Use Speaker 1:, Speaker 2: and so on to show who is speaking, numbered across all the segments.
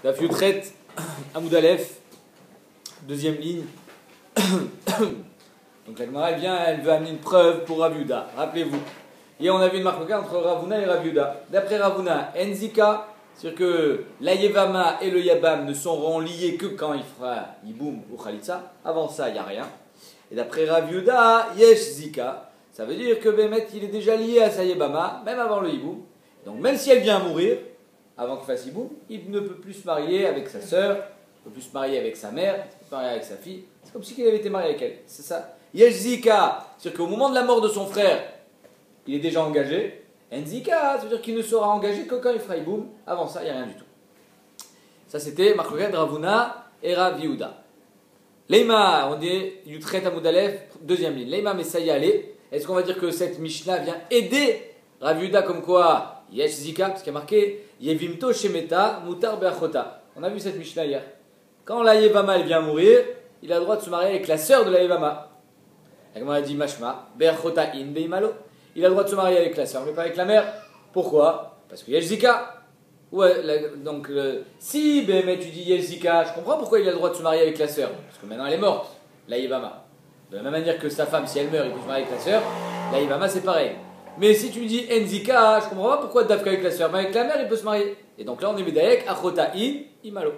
Speaker 1: La Fiutret, Amoud Aleph, deuxième ligne. Donc la Gemara, elle veut amener une preuve pour Rav Yehuda. Rappelez-vous. Hier, on avait une marque entre Ravuna et Rav Yehuda. D'après Ravuna, Enzika, c'est-à-dire que la Yevama et le Yabam ne seront liés que quand il fera Yiboum ou Khalitsa. Avant ça, il n'y a rien. Et d'après Rav Yehuda, Yesh Zika, ça veut dire que Bémet, il est déjà lié à sa Yebama, même avant le Yiboum. Donc même si elle vient mourir, avant qu'il fasse Yiboum, il ne peut plus se marier avec sa sœur, il ne peut plus se marier avec sa mère, il ne peut plus se marier avec sa fille. C'est comme si il avait été marié avec elle. C'est ça. Yesh Zika, c'est-à-dire qu'au moment de la mort de son frère, il est déjà engagé. Enzika, ça veut dire qu'il ne sera engagé que quand il fera Yiboum. Avant ça, il n'y a rien du tout. Ça, c'était Marcoret, Ravuna et Rav Yehuda. Leima, on dit Yutret Amoud Aleph, deuxième ligne. Leima Messaya Ale. Est-ce qu'on va dire que cette Mishnah vient aider Rav Yehuda comme quoi Yesh Zika, parce qu'il y a marqué Yevimto Shemeta Mutar Beachota. On a vu cette Mishnah hier. Quand la Yevama elle vient mourir, il a le droit de se marier avec la sœur de la Yevama. Comme on a dit Mashma, Beachota in Beimalo. Il a le droit de se marier avec la sœur, mais pas avec la mère. Pourquoi? Parce que Yesh Zika. Ouais, donc si Bémet tu dis Yesh Zika, je comprends pourquoi il a le droit de se marier avec la sœur. Parce que maintenant elle est morte, la Yevama. De la même manière que sa femme, si elle meurt, il peut se marier avec la sœur. La Yevama c'est pareil. Mais si tu me dis Enzika, je comprends pas pourquoi Dafka avec la sœur, mais avec la mère il peut se marier. Et donc là on est Médaïek, Achota in, Imalo.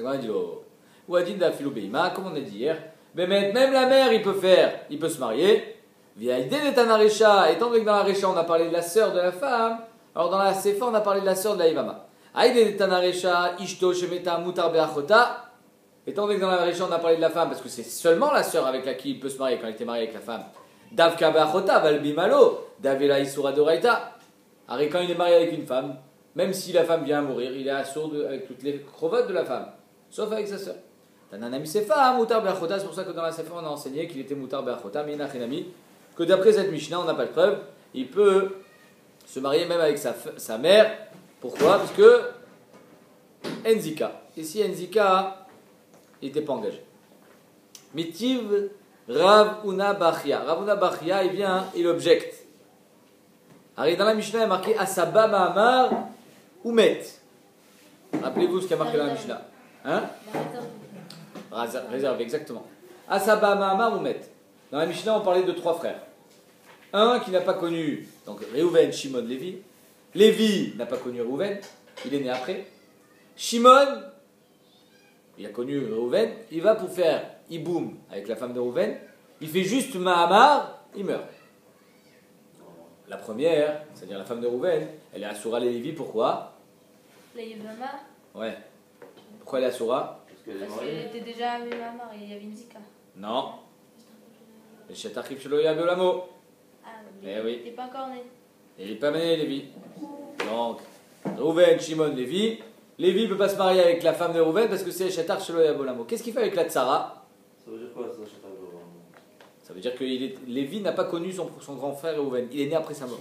Speaker 1: On a dit ou Adin Dafilo Beima, comme on a dit hier. Bémet, même la mère il peut se marier. Via idée de Tanarecha, étant donné que dans la Recha on a parlé de la sœur de la femme, alors dans la Sefa on a parlé de la sœur de la Yevama. Aïdé de Tanarecha, Ishto, Shemeta, Mutar Beachota. Étant donné que dans la Recha on a parlé de la femme, parce que c'est seulement la sœur avec laquelle il peut se marier quand il était marié avec la femme. Davka Beachota, Valbimalo, Davela Isura Doraita. Alors quand il est marié avec une femme, même si la femme vient à mourir, il est assourd avec toutes les crovottes de la femme, sauf avec sa sœur. Tananami Sefa, Mutar Beachota, c'est pour ça que dans la Sefa on a enseigné qu'il était Mutar Beachota, mais Inachinami. Que d'après cette Mishnah, on n'a pas de preuve, il peut se marier même avec sa mère. Pourquoi? Parce que Enzika. Ici, Enzika, il n'était pas engagé. Mitiv Rav Una Bachia. Rav Una Bachia, il vient, il objecte. Alors, dans la Mishnah, il y a marqué Asaba Mahamar Umet. Rappelez-vous ce qu'il y a marqué dans la Mishnah. Hein? Réserve, exactement. Asaba Mahamar Umet. Dans la Mishnah, on parlait de trois frères. Un qui n'a pas connu, donc Réhouven, Shimon, Lévi. Lévi n'a pas connu Réhouven, il est né après. Shimon, il a connu Réhouven, il va pour faire Iboum avec la femme de Réhouven. Il fait juste Mahamar, il meurt. La première, c'est-à-dire la femme de Réhouven, elle est Asura les Lévi, pourquoi?
Speaker 2: La Yevama.
Speaker 1: Ouais. Pourquoi elle est Asura?
Speaker 2: Parce qu'elle était déjà avec Mahamar et il y avait une Zika.
Speaker 1: Non. Le Shetachif Shelo Olamo.
Speaker 2: Ah,
Speaker 1: Eh
Speaker 2: mais
Speaker 1: oui.
Speaker 2: il n'était pas encore né.
Speaker 1: Il n'est pas né, Lévi. Donc, Réhouven, Shimon, Lévi. Lévi ne peut pas se marier avec la femme de Réhouven parce que c'est Shetar Shelo Olamo. Qu'est-ce qu'il fait avec la Tsara?
Speaker 3: Ça veut dire quoi ça, Shetar Olamo?
Speaker 1: Ça veut dire que Lévi n'a pas connu son grand frère Réhouven. Il est né après sa mort.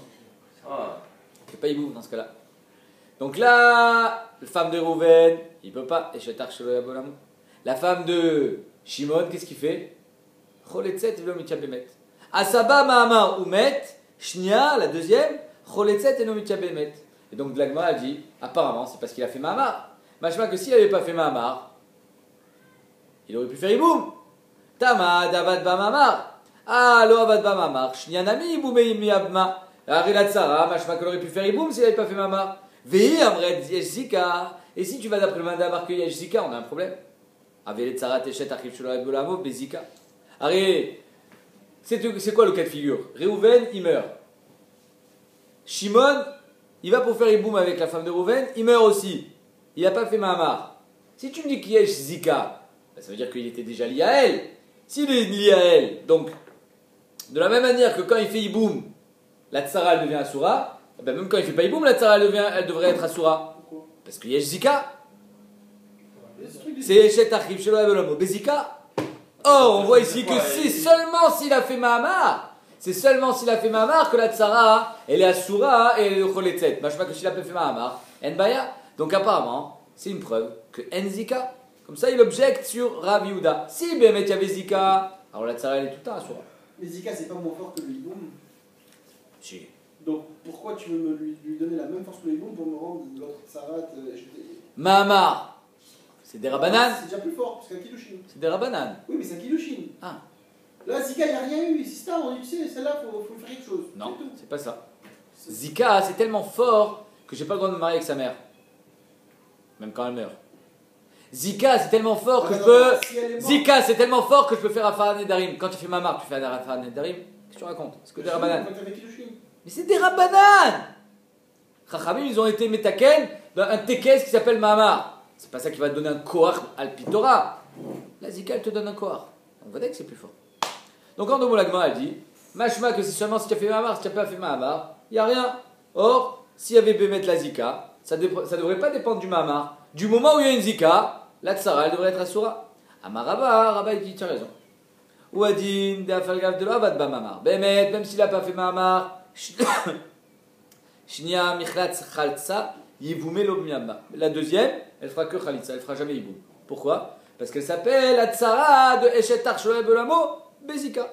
Speaker 3: Ah.
Speaker 1: C'est pas Iboum dans ce cas-là. Donc là, la femme de Réhouven, il ne peut pas. Et Shetar Shelo Olamo. La femme de Shimon, qu'est-ce qu'il fait? Choletzet velo mitya bemet. Asaba Mahamar Umet, Shnia, la deuxième, Choletzet et no mitya bemet. Et donc Glagma a dit, apparemment, c'est parce qu'il a fait Mahamar. Machma que s'il n'avait pas fait Mahamar, il aurait pu faire Iboum. Tama, Davad Ba Mahamar. Ah, lo Avad Ba Mahamar. Shnia Nami Iboum et Imiabma. Arilat Sarah, machma qu'il aurait pu faire Iboum s'il n'avait pas fait Mahamar. Vei Amred Yeshzika. Et si tu vas d'après le mandat marqué Yeshzika, on a un problème. Avelet Sarah Teshet Achif Shelo Olamo, Bezika. Allez, c'est quoi le cas de figure? Réhouven, il meurt. Shimon, il va pour faire Iboum avec la femme de Réhouven, il meurt aussi. Il n'a pas fait Mahamar. Si tu me dis qu'il y a Zika, ça veut dire qu'il était déjà lié à elle. S'il est lié à elle, donc, de la même manière que quand il fait Iboum, la Tsara elle devient Asura, ben même quand il ne fait pas Iboum, la Tsara elle devrait être Asura. Parce qu'il y a Zika. C'est Shetachif Shelo Olamo, Bezika. Or, on voit ici que c'est seulement s'il a fait Mahamar, que la Tsara, elle est Asura et elle est Choletzet. Machma que s'il a pas fait Mahamar, Enbaya. Donc apparemment, c'est une preuve que Enzika, comme ça il objecte sur Rav Yehuda. Si Bémet y avait Zika, alors la Tsara elle est tout le temps Asura.
Speaker 4: Mais Zika c'est pas moins fort que le Hiboum.
Speaker 1: Si.
Speaker 4: Donc pourquoi tu veux lui donner la même force que le hiboum pour me rendre l'autre Sarat
Speaker 1: Mahamar, c'est des Rabbanan.
Speaker 4: C'est déjà plus fort, parce que c'est un Kiddushin.
Speaker 1: C'est des Rabbanan.
Speaker 4: Oui, mais c'est un Kiddushin.
Speaker 1: Ah.
Speaker 4: Là, Zika, il n'y a rien eu. C'est ça, on dit, tu sais, celle-là, faut faire quelque chose.
Speaker 1: Non, c'est pas ça. Zika, c'est tellement fort que j'ai pas le droit de me marier avec sa mère. Même quand elle meurt. Zika, c'est tellement fort que je peux. Zika, c'est tellement fort que je peux faire Afar Nedarim. Quand tu fais Mamar, tu fais Afar Nedarim. Qu'est-ce que tu racontes? C'est que des Rabbanan. Mais c'est des Rabbanan! Chachamim, ils ont été Metaken dans un Tekes qui s'appelle Mamar. C'est pas ça qui va te donner un Koach al Pitora. La Zika, elle te donne un Koach. On va dire que c'est plus fort. Donc, en deux mots, la Gemara, elle dit Mashma, que c'est seulement si tu as fait Mamar, si tu n'as pas fait Mamar, il n'y a rien. Or, s'il y avait Bémet la Zika, ça ne devrait pas dépendre du Mamar. Du moment où il y a une Zika, la Tsara, elle devrait être Asura. Amaraba, Rabba, il dit tu as raison. Ou Adin, de Afalgav de l'Avad Mamar. Bémet, même s'il n'a pas fait Mamar, Shnia Michlatz Khaltsa, Yivoumé Lobmiamba. La deuxième, elle fera que Khalitsa, elle fera jamais Yivoum. Pourquoi? Parce qu'elle s'appelle la Tsara de Eshetar Shoel Belamo, Bezika.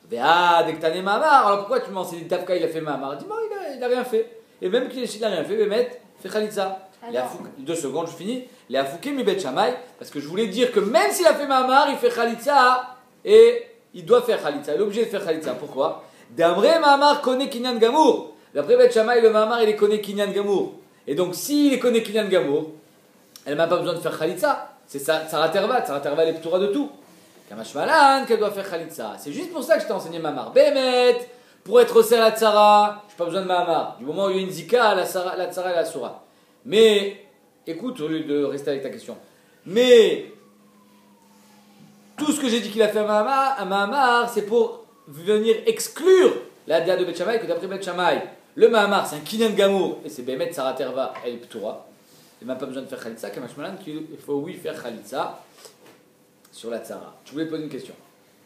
Speaker 1: Véa, dès que t'as né Mamar, alors pourquoi tu m'enseignes Tafka, il a fait Mamar? Dis-moi, il n'a rien fait. Et même qu'il n'a rien fait, Bémet, fait Khalitsa. 2 secondes, je finis. Les Afoukim mi Bet Shamay, parce que je voulais dire que même s'il a fait Mamar, il fait Khalitsa et il doit faire Khalitsa. Il est obligé de faire Khalitsa. Pourquoi? D'Amré Mamar connaît Kinyan Gamour. D'après Bet Shamay, le Mamar il est connaît Kinyan Gamour. Et donc s'il est connaît Kinyan Gamour, elle n'a pas besoin de faire Khalitsa. C'est ça, Tsara Terva. Tsara Terva elle est ptoura de tout. Kamash Malan qu'elle doit faire Khalitsa. C'est juste pour ça que je t'ai enseigné Mamar. Bémet, pour être au à la Tsara, je n'ai pas besoin de Mamar. Du moment où il y a une Zika, la Tsara et la Soura. Mais, écoute, au lieu de rester avec ta question, mais tout ce que j'ai dit qu'il a fait à Mahamar, c'est pour venir exclure la dia de Bet Shammai, que d'après Bet Shammai, le Mahamar c'est un Kinyan Gamour, et c'est Bémet Sarah Terva, elle est Ptoura. Il n'a pas besoin de faire Khalitsa, Kamash Malan, il faut oui faire Khalitsa sur la Tzara. Je voulais poser une question.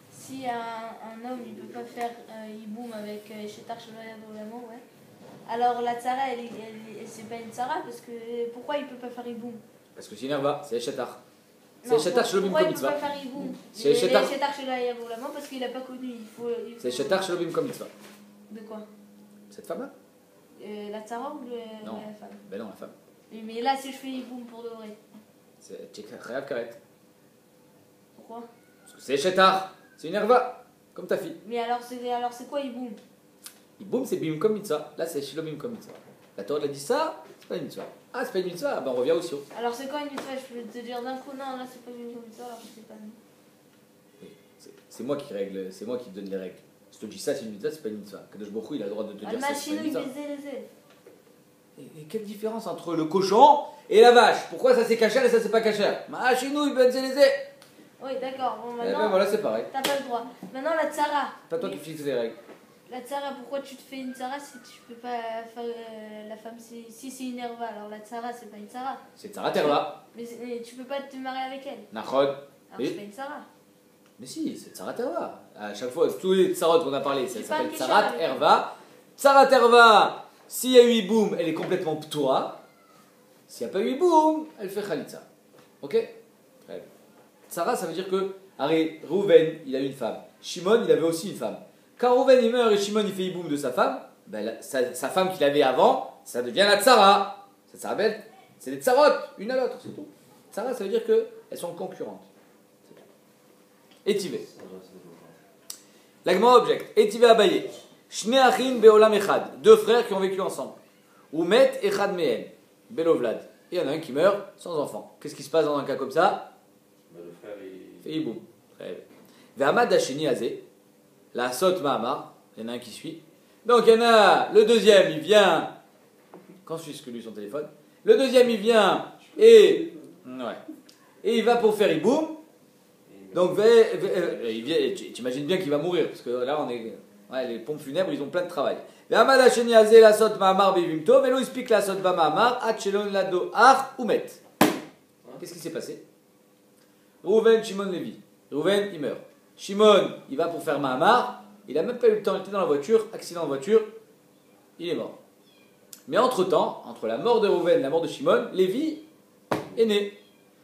Speaker 2: Si un homme il peut pas faire Yiboum avec Shetar Shloya Bolamo, ouais. Alors la Tzara, c'est pas une Tzara, parce que pourquoi il peut pas faire Yiboum?
Speaker 1: Parce que c'est une herba, c'est Shetar. C'est Shetar Shlobim comme mitzvah.
Speaker 2: Pourquoi il peut pas faire Yiboum?
Speaker 1: C'est Shetar
Speaker 2: Shloya Bolamo parce qu'il a pas connu.
Speaker 1: C'est Shetar Shlobim comme mitzvah.
Speaker 2: De quoi?
Speaker 1: Cette femme-là?
Speaker 2: La Tzara ou la
Speaker 1: Non.
Speaker 2: femme?
Speaker 1: Ben non, la femme.
Speaker 2: Oui, mais là, si je fais Yiboum pour de vrai.
Speaker 1: C'est Chayav Karet.
Speaker 2: Pourquoi?
Speaker 1: Parce que c'est Shetar. C'est une herba, comme ta fille.
Speaker 2: Mais alors c'est quoi Yiboum?
Speaker 1: Yiboum, c'est Bim comme mitzvah. Là, c'est Shlobim comme mitzvah. La Torah a dit ça, c'est pas une mitzvah. Ah, c'est pas une mitzvah, ben on revient aussi.
Speaker 2: Alors c'est quoi une mitzvah? Je peux te dire d'un coup, non, là c'est pas une mitzvah, alors je sais pas.
Speaker 1: C'est moi qui règle, c'est moi qui donne les règles. Si je te dis ça, c'est une mitzvah, c'est pas une mitzvah. Kadosh Baruch Hu, il a le droit de te dire ça, c'est pas une mitzvah. Et quelle différence entre le cochon et la vache? Pourquoi ça c'est cachère et ça c'est pas cachère? Machinou, il benze les ais.
Speaker 2: Oui, d'accord. Bon,
Speaker 1: Eh
Speaker 2: maintenant,
Speaker 1: ben voilà, c'est pareil.
Speaker 2: t'as pas le droit. Maintenant, la Tzara.
Speaker 1: Pas toi qui fixes les règles.
Speaker 2: La Tzara, pourquoi tu te fais une Tzara si tu peux pas faire la femme si c'est une herva? Alors la Tzara, c'est pas une Tzara.
Speaker 1: C'est Tzara Terva.
Speaker 2: Mais tu peux pas te marier avec elle.
Speaker 1: Nachod.
Speaker 2: Alors
Speaker 1: Oui.
Speaker 2: c'est pas une Tzara.
Speaker 1: Mais si, c'est Tzara Terva. À chaque fois, tous les Tzarot qu'on a parlé, ça
Speaker 2: C'est
Speaker 1: s'appelle
Speaker 2: pas un
Speaker 1: Tzarat
Speaker 2: kéchar,
Speaker 1: Herva. Tzarat Herva, s'il y a eu Iboum, elle est complètement ptoura. S'il n'y a pas eu Iboum, elle fait Khalitsa. Ok? Très bien. Tzara, ça veut dire que, arrête, Rouven, il a eu une femme. Shimon, il avait aussi une femme. Quand Rouven il meurt et Shimon il fait Iboum de sa femme, ben, sa femme qu'il avait avant, ça devient la Tzara. Ça s'appelle, c'est des Tzarot, une à l'autre, c'est tout. Tzara, ça veut dire qu'elles sont concurrentes. Étivé. L'agma object. Étivé Abaye. Shne achin beolam echad. 2 frères qui ont vécu ensemble. Ou met echad mehen. Belovlad. Et il y en a un qui meurt sans enfant. Qu'est-ce qui se passe dans un cas comme ça?
Speaker 3: Le frère, il.
Speaker 1: Fait iboum. Très bien. Ve'amad hasheni azé. La sot ma'amar. Il y en a un qui suit. Donc il y en a le deuxième, il vient. Quand suis-je que lui son téléphone? Le deuxième, il vient et. Ouais. Et il va pour faire iboum. Donc, t'imagines bien qu'il va mourir, parce que là, on est. Ouais, les pompes funèbres, ils ont plein de travail. Qu'est-ce qui s'est passé? Rouven, Shimon, Lévi. Rouven, il meurt. Shimon, il va pour faire Mahamar. Il n'a même pas eu le temps, il était dans la voiture, accident de voiture, il est mort. Mais entre-temps, entre la mort de Rouven et la mort de Shimon, Lévi est né.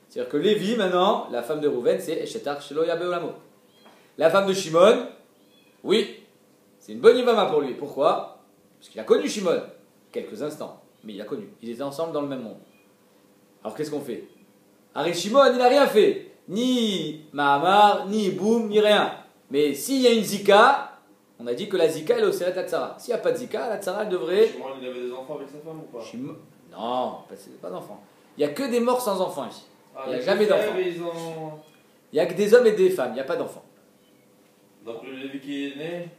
Speaker 1: C'est-à-dire que Lévi, maintenant, la femme de Rouven, c'est Eshetar Sheloya Beolamo. La femme de Shimon, oui, c'est une bonne Yvama pour lui. Pourquoi? Parce qu'il a connu Shimon, quelques instants, mais il a connu. Ils étaient ensemble dans le même monde. Alors qu'est-ce qu'on fait? Arrête Shimon, il n'a rien fait. Ni Mahamar, ni Boum, ni rien. Mais s'il y a une Zika, on a dit que la Zika, elle est au Seret Hatzara. S'il n'y a pas de Zika, la Tzara, elle devrait...
Speaker 3: Shimon, il avait des enfants avec sa femme ou pas?
Speaker 1: Non, pas d'enfants. Il n'y a que des morts sans enfants ici.
Speaker 3: Ah,
Speaker 1: Il n'y a
Speaker 3: les
Speaker 1: jamais
Speaker 3: frères,
Speaker 1: d'enfants.
Speaker 3: ils ont...
Speaker 1: Il n'y a que des hommes et des femmes, il n'y a pas d'enfants.
Speaker 3: Donc le Lévi qui est né,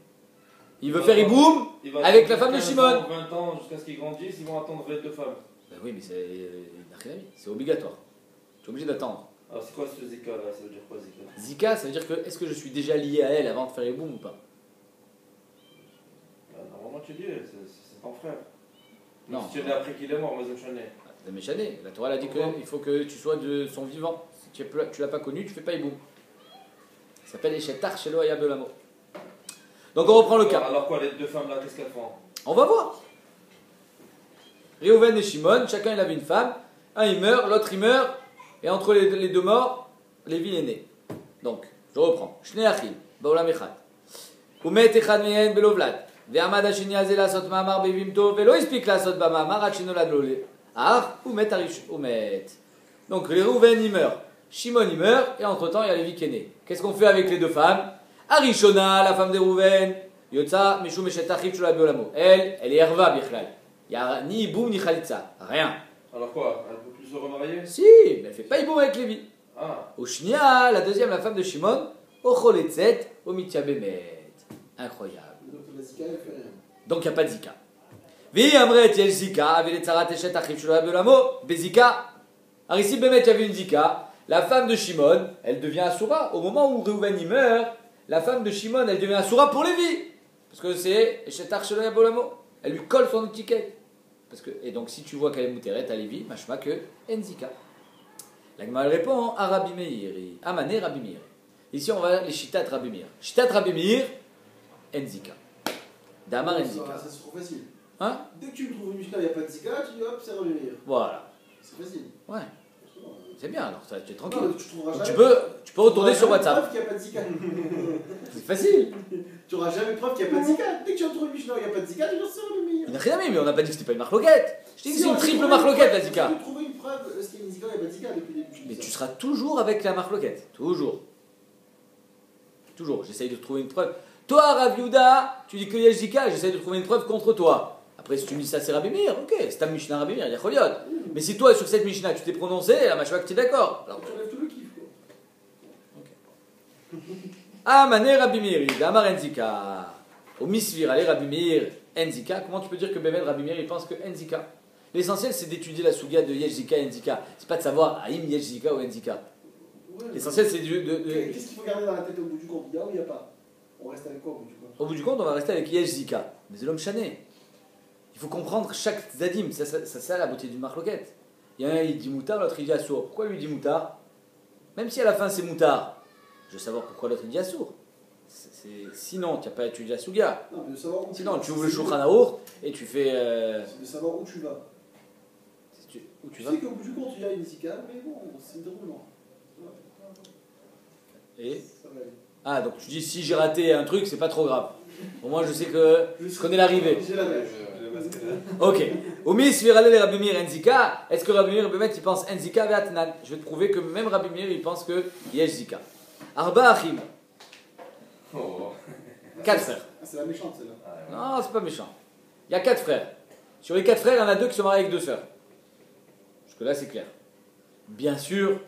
Speaker 1: Il veut faire Iboum
Speaker 3: il va
Speaker 1: avec
Speaker 3: attendre
Speaker 1: la femme de
Speaker 3: 15
Speaker 1: Shimon.
Speaker 3: ans, 20 ans jusqu'à ce qu'ils grandissent, ils vont attendre les deux femmes.
Speaker 1: Ben oui, mais c'est obligatoire. Tu es obligé d'attendre.
Speaker 3: Alors c'est quoi ce Zika là? Ça veut dire quoi Zika?
Speaker 1: Zika, ça veut dire que est-ce que je suis déjà lié à elle avant de faire Iboum ou pas?
Speaker 3: Normalement tu dis, c'est ton frère.
Speaker 1: Non.
Speaker 3: Si tu es né après qu'il est mort, mais je connais.
Speaker 1: C'est méchané. La Torah elle a dit
Speaker 3: Pourquoi?
Speaker 1: qu'il faut que tu sois de son vivant. Si tu ne l'as pas connu, tu fais pas Iboum. Ça s'appelle Eshetar Shelo Hayab de l'amour. Donc on reprend le cas.
Speaker 3: Alors quoi, les deux femmes là, qu'est-ce qu'elles font?
Speaker 1: On va voir. Réhouven et Shimon, chacun il avait une femme. Un il meurt, l'autre il meurt. Et entre les deux morts, Lévi est né. Donc, je reprends. Shnei Achim, Baolam Echad. Umet Echad Mehen Belovlad. Ve'amad Hashini Hazeh Lasot Ma'amar Bevimto. Ve'lo Ispik Lasot Ba'ma'amar Ad Shenolad Lo Ah, Umet Arish. Umet. Donc, les Réhouven il meurt. Shimon il meurt. Et entre temps, il y a Lévi qui est né. Qu'est-ce qu'on fait avec les deux femmes? Arishona, la femme de Réhouven. Yotza, Mishum Eshet Achim Shula Beolamo. Elle est Herva Bichlal. Il n'y a ni Iboum ni Khalitza. Rien.
Speaker 3: Alors quoi? Elle peut plus se remarier?
Speaker 1: Si, mais elle fait pas Iboum avec Lévi.
Speaker 3: Ah,
Speaker 1: Au Shnia, la deuxième, la femme de Shimon, au Choletzet, au Mitya Bemet. Incroyable.
Speaker 4: Donc la Zika, elle fait rien.
Speaker 1: Donc il n'y a pas de Zika. Vi Amret Yel Zika, avec les Tzarat Eshet Achim Shula Beolamo, Bezika. Alors ici, Bemet, il y avait une Zika. La femme de Shimon, elle devient Asura. Au moment où Reuven y meurt, la femme de Shimon, elle devient Asura pour Lévi. Parce que c'est Eshet Achim Shula Beolamo. Elle lui colle son étiquette. Et donc, si tu vois qu'elle est mouteret à Lévi, machma que Enzika. La Gemara répond à Rabbi Meir. Amane Rabbi Meir. Ici, on va les Shitat Rabbi Meir. Shitat Rabbi Meir, Enzika. Damar Enzika.
Speaker 4: C'est trop facile.
Speaker 1: Hein?
Speaker 4: Dès que tu me trouves une Mishnah, il n'y a pas de Zika, tu dis hop, c'est revenir.
Speaker 1: Voilà.
Speaker 4: C'est facile.
Speaker 1: Ouais. C'est bien, alors tu es
Speaker 4: Non,
Speaker 1: tranquille.
Speaker 4: mais tu trouveras
Speaker 1: Donc,
Speaker 4: jamais.
Speaker 1: tu peux retourner sur
Speaker 4: Preuve
Speaker 1: WhatsApp.
Speaker 4: qu'il n'y a pas de Zika.
Speaker 1: C'est facile.
Speaker 4: Tu n'auras jamais preuve qu'il n'y a pas de Zika. Dès que tu retrouves une Mishnah, il n'y a pas de Zika, tu dis c'est revenir.
Speaker 1: Il n'a rien mis, mais on n'a pas dit que c'était pas une marloquette. Je t'ai dit que c'est une triple marloquette, la Zika.
Speaker 4: Si tu trouves une preuve, est-ce qu'il y a une Zika, il n'y a pas de Zika depuis le début.
Speaker 1: Mais tu seras toujours avec la marloquette. Toujours. Toujours. J'essaye de trouver une preuve. Toi, Rav Yehuda, tu dis qu'il y a Zika, j'essaye de trouver une preuve contre toi. Après, si tu me dis ça, c'est Rabbi Meir, ok, c'est ta Mishnah Rabbi Meir, il y a Choliot. Mais si toi, sur cette Mishnah, tu t'es prononcé, la machma que tu es d'accord. Alors,
Speaker 4: Tu enlèves tout le kiff, quoi.
Speaker 1: ah, mané Rabbi Meir, Damar Enzika. Au Misvir, allez Rabbi Meir, Enzika. Comment tu peux dire que Bémed Rabbi Meir, il pense que Enzika? L'essentiel, c'est d'étudier la Souga de Yesh Zika et Enzika. C'est pas de savoir Aïm Yesh Zika ou Enzika.
Speaker 4: Ouais,
Speaker 1: L'essentiel, c'est
Speaker 4: Qu'est-ce qu'il faut garder dans la tête au bout du compte? Il y a ou il n'y a pas? On reste avec quoi au bout du compte?
Speaker 1: Au bout du compte, on va rester avec Yesh Zika. Mais c'est l'homme chané. Il faut comprendre chaque zadim. C'est ça la beauté d'une marloquette. Il y en a un, il dit moutard, l'autre il dit assour. Pourquoi lui il dit moutard? Même si à la fin c'est moutard, je veux savoir pourquoi l'autre il dit assour. Sinon, tu n'as pas étudié la Souga.
Speaker 4: Non, mais de savoir où
Speaker 1: Sinon,
Speaker 4: tu
Speaker 1: tu
Speaker 4: vas.
Speaker 1: ouvres le Shulchan Aruch et tu fais.
Speaker 4: C'est de savoir où tu vas.
Speaker 1: Où tu
Speaker 4: Tu
Speaker 1: vas
Speaker 4: sais qu'au bout du compte, il y a une Zika, mais bon, c'est drôlement.
Speaker 1: et...
Speaker 4: Ça va aller.
Speaker 1: Ah, donc tu dis si j'ai raté un truc, c'est pas trop grave. Au moins, je sais que je connais l'arrivée.
Speaker 4: J'ai la neige.
Speaker 1: Ok. Omis virale Rabbi Meir Enzika. Est-ce que Rabbi Meir il pense Enzika ve'atnan? Je vais te prouver que même Rabbi Meir il pense que Yesh Zika. Arba Achim.
Speaker 3: oh.
Speaker 1: 4 frères.
Speaker 4: Ah, c'est la méchante, celle-là.
Speaker 1: Non, c'est pas méchant. Il y a 4 frères. Sur les 4 frères, il y en a 2 qui sont mariés avec 2 sœurs. Jusque-là, c'est clair. Bien sûr,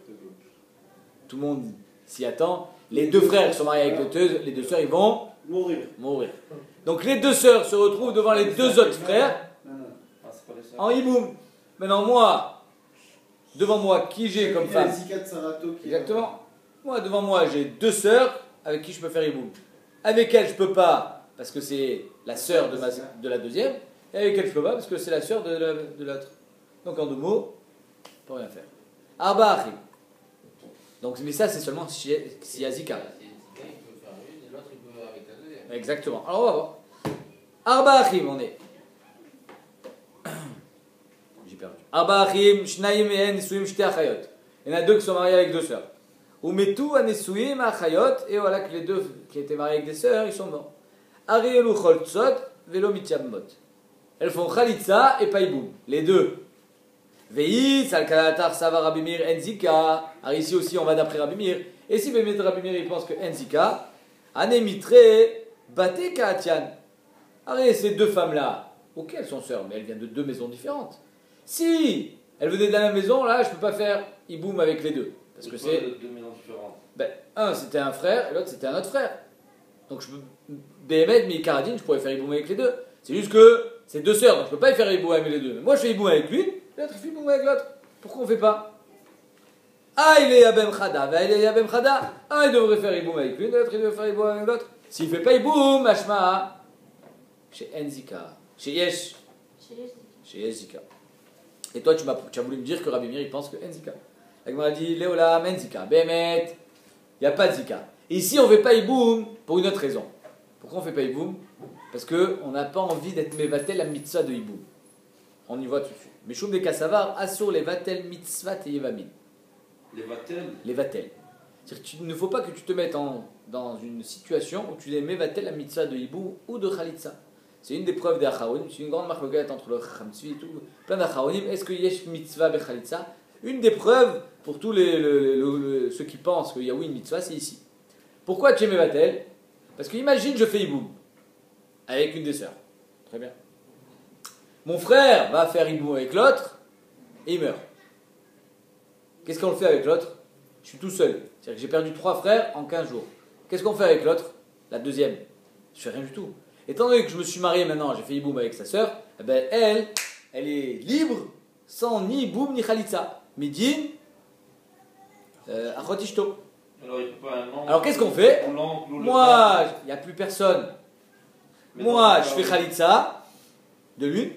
Speaker 1: tout le monde s'y attend. Les 2 frères qui sont mariés avec les 2 sœurs, ils vont
Speaker 4: Mourir.
Speaker 1: mourir. Donc les 2 sœurs se retrouvent devant les 2 autres frères
Speaker 4: Non, non.
Speaker 3: Ah, c'est pas les sœurs.
Speaker 1: en hiboum. Maintenant, moi, devant moi, qui j'ai comme
Speaker 4: Il y a
Speaker 1: femme?
Speaker 4: la Zika de Sarato qui est-
Speaker 1: Exactement. Moi, devant moi, j'ai 2 sœurs avec qui je peux faire hiboum. Avec elle, je peux pas, parce que c'est la sœur de la deuxième. Et avec elle, je peux pas, parce que c'est la sœur de l'autre. Donc en 2 mots, on peut rien faire. Arba Achim. Donc, mais ça, c'est seulement si il y a Zika.
Speaker 5: Il peut faire une et l'autre il peut avec la deuxième.
Speaker 1: Exactement. Alors on va voir. Arba Achim, on est. J'ai perdu. Arba Achim, Shnaim et Nesuim Shte Achayot. Il y en a 2 qui sont mariés avec 2 sœurs. Ou Metu Anesuim Achayot, et voilà que les 2 qui étaient mariés avec des sœurs, ils sont morts. Arielu Choltzot, Velo Mityamot. elles font Khalitsa et pas Iboum. Les deux. Veïs, Al-Kalatar, Sava, Rabimir, Enzika. Alors ici aussi, on va d'après Rabimir. Et si Bémet Rabimir, il pense que Enzika, Anemitre, Bate Kaatian. Arrête, ces deux femmes-là, ok, elles sont sœurs, mais elles viennent de deux maisons différentes. Si elles venaient de la même maison, là, je ne peux pas faire Iboum avec les deux. Parce que c'est.
Speaker 3: deux maisons différentes.
Speaker 1: Ben, un, c'était un frère, et l'autre, c'était un autre frère. Donc, je peux. Bémet, mais Karadine, je pourrais faire Iboum avec les deux. C'est juste que c'est deux sœurs, donc je ne peux pas y faire Iboum avec les deux. Mais moi, je fais Iboum avec lui, l'autre, il fait Iboum avec l'autre. Pourquoi on ne fait pas? Ah, il est Yabem Khada, ben, il est Yabem Khada. Un, il devrait faire Iboum avec lui, l'autre, il devrait faire Iboum avec l'autre. S'il ne fait pas Iboum, Mashma, chez Enzika, chez Yesh, chez Yeshzika. Et toi, tu as voulu me dire que Rabbi Meir, il pense que Enzika. La Gemara dit, Léolam, Enzika, Bémet, il n'y a pas de Zika. Et ici, on ne fait pas Iboum pour une autre raison. Pourquoi on ne fait pas Iboum? Parce qu'on n'a pas envie d'être Mevatel la mitzvah de Iboum. On y voit tout de suite. Meshoum de Kassavar, assur les Vatel mitzvah et Yevamin.
Speaker 3: Les Vatel.
Speaker 1: Les Vatel. C'est-à-dire qu'il ne faut pas que tu te mettes dans une situation où tu es Mevatel la mitzvah de Iboum ou de Khalitsa. C'est une des preuves des Acharonim, c'est une grande marque entre le Khamsvi et tout, plein d'Acharonim. Est-ce qu'il y a mitzvah bechalitza? Une des preuves pour tous ceux qui pensent qu'il y a oui une mitzvah, c'est ici. Pourquoi tu es Mevatel? Parce que imagine, je fais Iboum avec une des sœurs. Très bien. Mon frère va faire Iboum avec l'autre et il meurt. Qu'est-ce qu'on fait avec l'autre? Je suis tout seul. C'est-à-dire que j'ai perdu 3 frères en 15 jours. Qu'est-ce qu'on fait avec l'autre? La deuxième. Je fais rien du tout. Étant donné que je me suis marié maintenant, j'ai fait Iboum avec sa sœur, eh ben elle est libre, sans ni Iboum ni Khalitsa. Midin, Achotishto.
Speaker 3: Alors il peut pas un oncle.
Speaker 1: Alors qu'est-ce qu'on fait?
Speaker 3: Ou l'oncle, ou le
Speaker 1: Moi,
Speaker 3: père.
Speaker 1: il n'y a plus personne.
Speaker 3: Mais
Speaker 1: Moi,
Speaker 3: dans
Speaker 1: je
Speaker 3: ce
Speaker 1: fais
Speaker 3: cas,
Speaker 1: Khalitsa de l'une,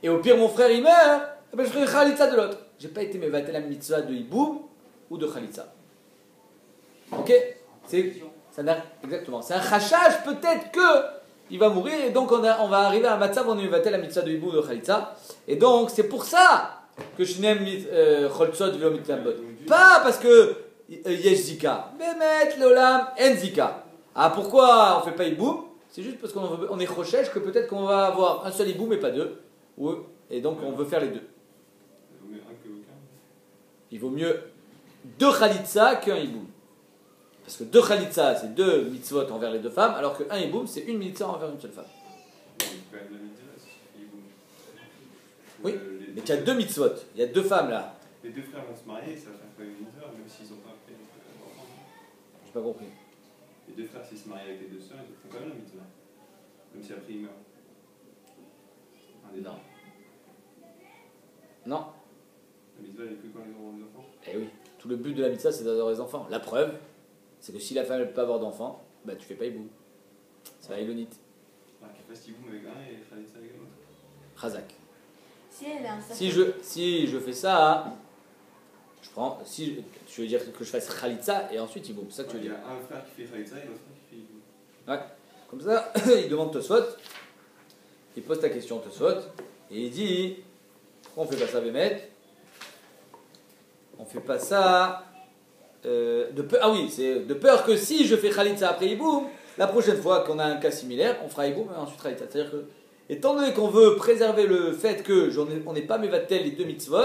Speaker 1: et au pire, mon frère il meurt, eh ben je ferai Khalitsa de l'autre. J'ai pas été mevatel la mitzvah de Iboum ou de Khalitsa. Ok? Exactement. C'est un chachage, peut-être que il va mourir, et donc on va arriver à un matzav, on va la mitzvah de Iboum ou de Khalitsa. Et donc, c'est pour ça que je n'aime Choltzot velo mitlambot. Pas parce que Yesh Zika. Bémet, Leolam, En Zika. Ah, pourquoi on fait pas Iboum? C'est juste parce qu'on est chochesh que peut-être qu'on va avoir un seul Iboum et pas deux. Et donc, on veut faire les deux. Il vaut mieux 2 Khalitsa qu'un Iboum. Parce que 2 Khalitsa, c'est 2 mitzvot envers les 2 femmes, alors que 1 Iboum, c'est 1 mitzvah envers une seule femme. Oui, mais tu as 2 mitzvot. Il y a 2 femmes là.
Speaker 6: Les 2 frères vont se marier, ça va faire pas une mitzvah, même s'ils n'ont pas fait d'enfant.
Speaker 1: J'ai pas compris.
Speaker 6: Les 2 frères, s'ils se marient avec les 2 sœurs, ils font quand même la mitzvah. Même si après ils meurent.
Speaker 1: Non. Non.
Speaker 6: La mitzvah, elle est que quand ils auront des enfants.
Speaker 1: Eh oui, tout le but de la mitzvah, c'est d'avoir des enfants. La preuve, c'est que si la femme ne peut pas avoir d'enfants, bah tu fais pas Iboum. C'est la Ilonite.
Speaker 6: Alors qu'il fasse Tiboum avec un et Khalitsa avec l'autre.
Speaker 1: Khazak.
Speaker 2: Si elle a un certain...
Speaker 1: Si je fais ça, je prends. Tu veux dire que je fasse Khalitsa et ensuite Iboum, c'est ça que tu veux
Speaker 6: Il y
Speaker 1: dire.
Speaker 6: a un frère qui fait Khalitsa et l'autre frère qui fait Iboum.
Speaker 1: Ouais. Comme ça, il demande Tosfot, il pose ta question Tosfot, et il dit pourquoi on fait pas ça, Bémet? On fait pas ça c'est de peur que si je fais Khalitsa après Iboum, la prochaine fois qu'on a un cas similaire, on fera Iboum et ensuite Khalitsa. C'est-à-dire que, étant donné qu'on veut préserver le fait on n'est pas Mevatel les 2 mitzvot,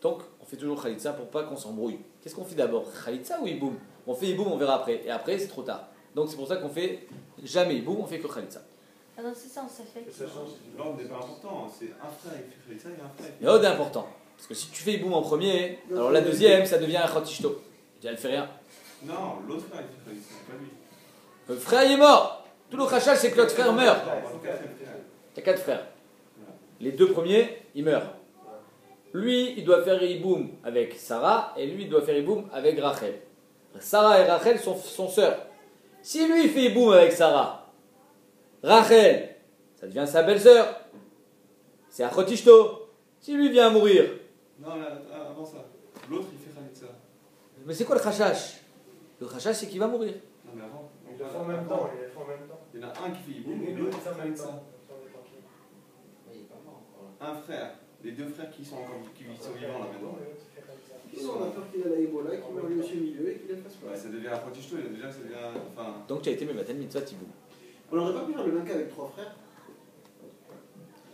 Speaker 1: donc on fait toujours Khalitsa pour pas qu'on s'embrouille. Qu'est-ce qu'on fait d'abord, Khalitsa ou Iboum? On fait Iboum, on verra après. Et après, c'est trop tard. Donc c'est pour ça qu'on fait jamais Iboum, on fait que Khalitsa.
Speaker 2: Ah dans ce sens, ça fait...
Speaker 6: L'ordre n'est pas important, c'est un frère qui fait Khalitsa et un frère qui
Speaker 1: Mais c'est important. Parce que si tu fais Iboum en premier, alors la deuxième, ça devient un Khotishto. Elle fait rien.
Speaker 6: Non, l'autre frère il fait Khalitsa, pas lui.
Speaker 1: Le frère il est mort. Tout le crachage, c'est que l'autre frère meurt. Il y a 4 frères. Les 2 premiers, ils meurent. Lui, il doit faire Iboum avec Sarah, et lui, il doit faire Iboum avec Rachel. Sarah et Rachel sont sœurs. Si lui, il fait Iboum avec Sarah, Rachel, ça devient sa belle-sœur. C'est Achotishto. Si lui vient à mourir.
Speaker 6: Non, là, avant ça. L'autre il fait Khalitsa.
Speaker 1: Mais c'est quoi le crachage? Le crachage, c'est qu'il va mourir.
Speaker 6: Non, mais avant.
Speaker 4: Ils le font en même temps,
Speaker 6: Il y en a un qui fait Iboum et l'autre qui fait Khalitsa.
Speaker 5: Mais il est pas mort encore.
Speaker 6: Un frère. Les 2 frères qui sont vivants là maintenant.
Speaker 4: Sinon, on a peur qu'il a la Ebola, qu'il meurt lui aussi au milieu et qu'il le fasse pas.
Speaker 6: Ouais, ça devient un Khotishto, déjà ça devient. Enfin.
Speaker 1: Donc tu as été Mevatel Mitzvah Tiboum.
Speaker 4: On n'aurait pas pu faire le même cas avec 3 frères?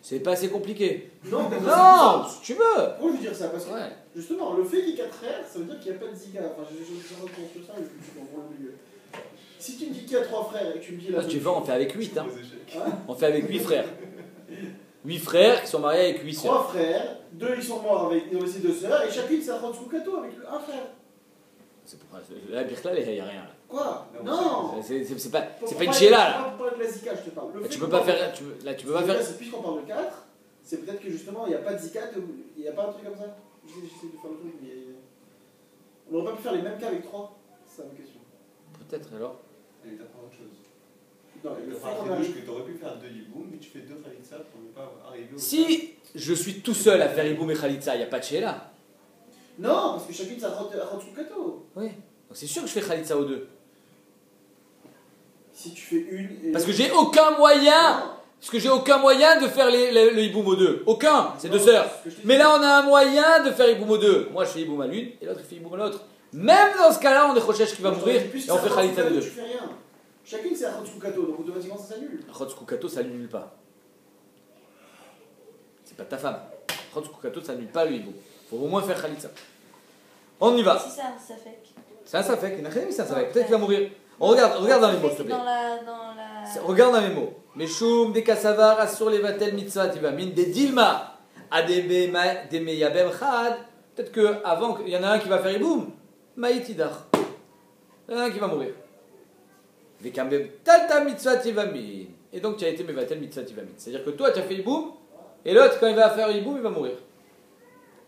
Speaker 1: C'est pas assez compliqué.
Speaker 4: Non,
Speaker 1: Non, si tu veux.
Speaker 4: Pourquoi je veux dire ça? Parce que
Speaker 1: Ouais.
Speaker 4: justement, le fait qu'il y ait 4 frères, ça veut dire qu'il n'y a pas de zika. Enfin, je sur ça, je suis dans le milieu. Si tu me dis qu'il y a 3 frères et que tu me dis là.
Speaker 1: Si tu veux, on fait avec 8. Hein.
Speaker 6: Aux échecs.
Speaker 4: Hein?
Speaker 1: On fait avec 8 frères. 8 frères qui sont mariés avec 8 sœurs.
Speaker 4: 3 frères, 2 ils sont morts avec aussi 2 sœurs, et chacune c'est un Khatsoukato avec un frère.
Speaker 1: C'est pour la Birkla, il n'y a rien là.
Speaker 4: Quoi? Non!
Speaker 1: C'est pas une chéla là.
Speaker 4: Pour parler de la zika, je te parle. Le
Speaker 1: Là,
Speaker 4: fait
Speaker 1: tu peux
Speaker 4: qu'on
Speaker 1: pas
Speaker 4: parle-
Speaker 1: faire. Là, tu peux pas faire.
Speaker 4: Puisqu'on parle de 4, c'est peut-être que justement il n'y a pas de zika, il n'y a pas un truc comme ça. J'essaie de faire le truc, mais. On n'aurait pas pu faire les mêmes cas avec 3? C'est ça ma question.
Speaker 1: Peut-être alors.
Speaker 6: Et t'apprends autre chose.
Speaker 4: Non, le fait
Speaker 6: Enfin,
Speaker 4: qu'on
Speaker 6: c'est
Speaker 4: arrive.
Speaker 6: louche que t'aurais pu faire 2 hiboum, mais tu fais 2 khalitsa pour ne pas arriver au.
Speaker 1: Si je suis tout seul à faire Iboum et Khalitza, il n'y a pas de chéla.
Speaker 4: Non, parce que chacune c'est un Khatsukato.
Speaker 1: Oui. Donc c'est sûr que je fais Khalitza aux deux.
Speaker 4: Si tu fais une. Et...
Speaker 1: Parce que j'ai aucun moyen.
Speaker 4: Non.
Speaker 1: Parce que j'ai aucun moyen de faire le Iboum aux deux. Aucun. C'est deux
Speaker 4: Non,
Speaker 1: sœurs.
Speaker 4: ce que je te dis-
Speaker 1: Mais là, on a un moyen de faire Iboum aux deux. Moi, je fais Iboum à l'une et l'autre fait Iboum à l'autre. Même dans ce cas-là, on est Rochesh qui va mourir et on fait Khalitza les deux.
Speaker 4: Tu fais rien. Chacune c'est un Khatsukato, donc automatiquement ça s'annule.
Speaker 1: Khotsukato, ça annule pas. C'est pas ta femme. Khotsukato, ça annule pas le Iboum. Faut au moins faire Khalitza. On y va.
Speaker 2: Si ça fait.
Speaker 1: C'est un safek. Il n'a rien mis, c'est un safek. Peut-être qu'il va mourir. On regarde dans les mots, s'il te plaît.
Speaker 2: Dans la...
Speaker 1: Regarde dans les mots. Meshum de Kassavar assur les vatel mitzvah tivamin de Dilma de meyabem chad. Peut-être qu'avant, il y en a un qui va faire Iboum. Maïtidar. Il y en a un qui va mourir. Vekambem talta mitzvah tivamin. Et donc tu as été mevatel mitzvah tivamin. C'est-à-dire que toi tu as fait Iboum et l'autre quand il va faire Iboum il va mourir.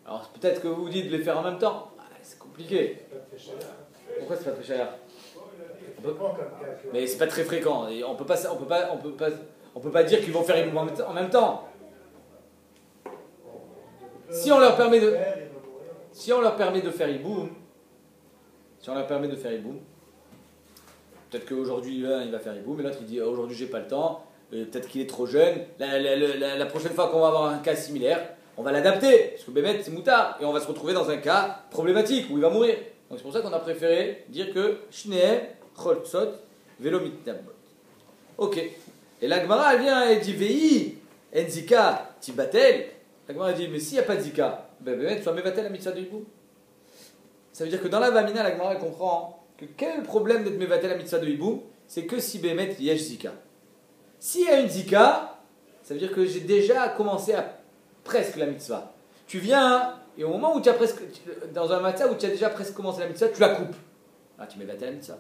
Speaker 1: Alors peut-être que vous vous dites de les faire en même temps. Ah, c'est compliqué. Pourquoi c'est pas très cher? Mais c'est pas très fréquent. Et on peut pas dire qu'ils vont faire Iboum en même temps. Si on leur permet de faire Iboum, peut-être qu'aujourd'hui il va faire Iboum, et l'autre il dit aujourd'hui j'ai pas le temps, peut-être qu'il est trop jeune. La prochaine fois qu'on va avoir un cas similaire, on va l'adapter, parce que Bémet c'est moutard, et on va se retrouver dans un cas problématique où il va mourir. Donc c'est pour ça qu'on a préféré dire que Shneem, Choltsot, Velomitnabot. Ok. Et la Gemara elle vient et dit Vei, Enzika, Tibatel. La Gemara dit mais s'il n'y a pas de Zika, ben Bémet soit Mevatel la mitzvah de Iboum. Ça veut dire que dans la Vamina, la Gemara elle comprend que quel est le problème d'être Mevatel la mitzvah de Iboum? C'est que si Bémet il y a Zika. S'il y a une Zika, ça veut dire que j'ai déjà commencé à presque la mitzvah. Tu viens, et au moment où tu as presque, dans un matzah où tu as déjà presque commencé la mitzvah, tu la coupes. Ah, tu Mevatel la mitzvah.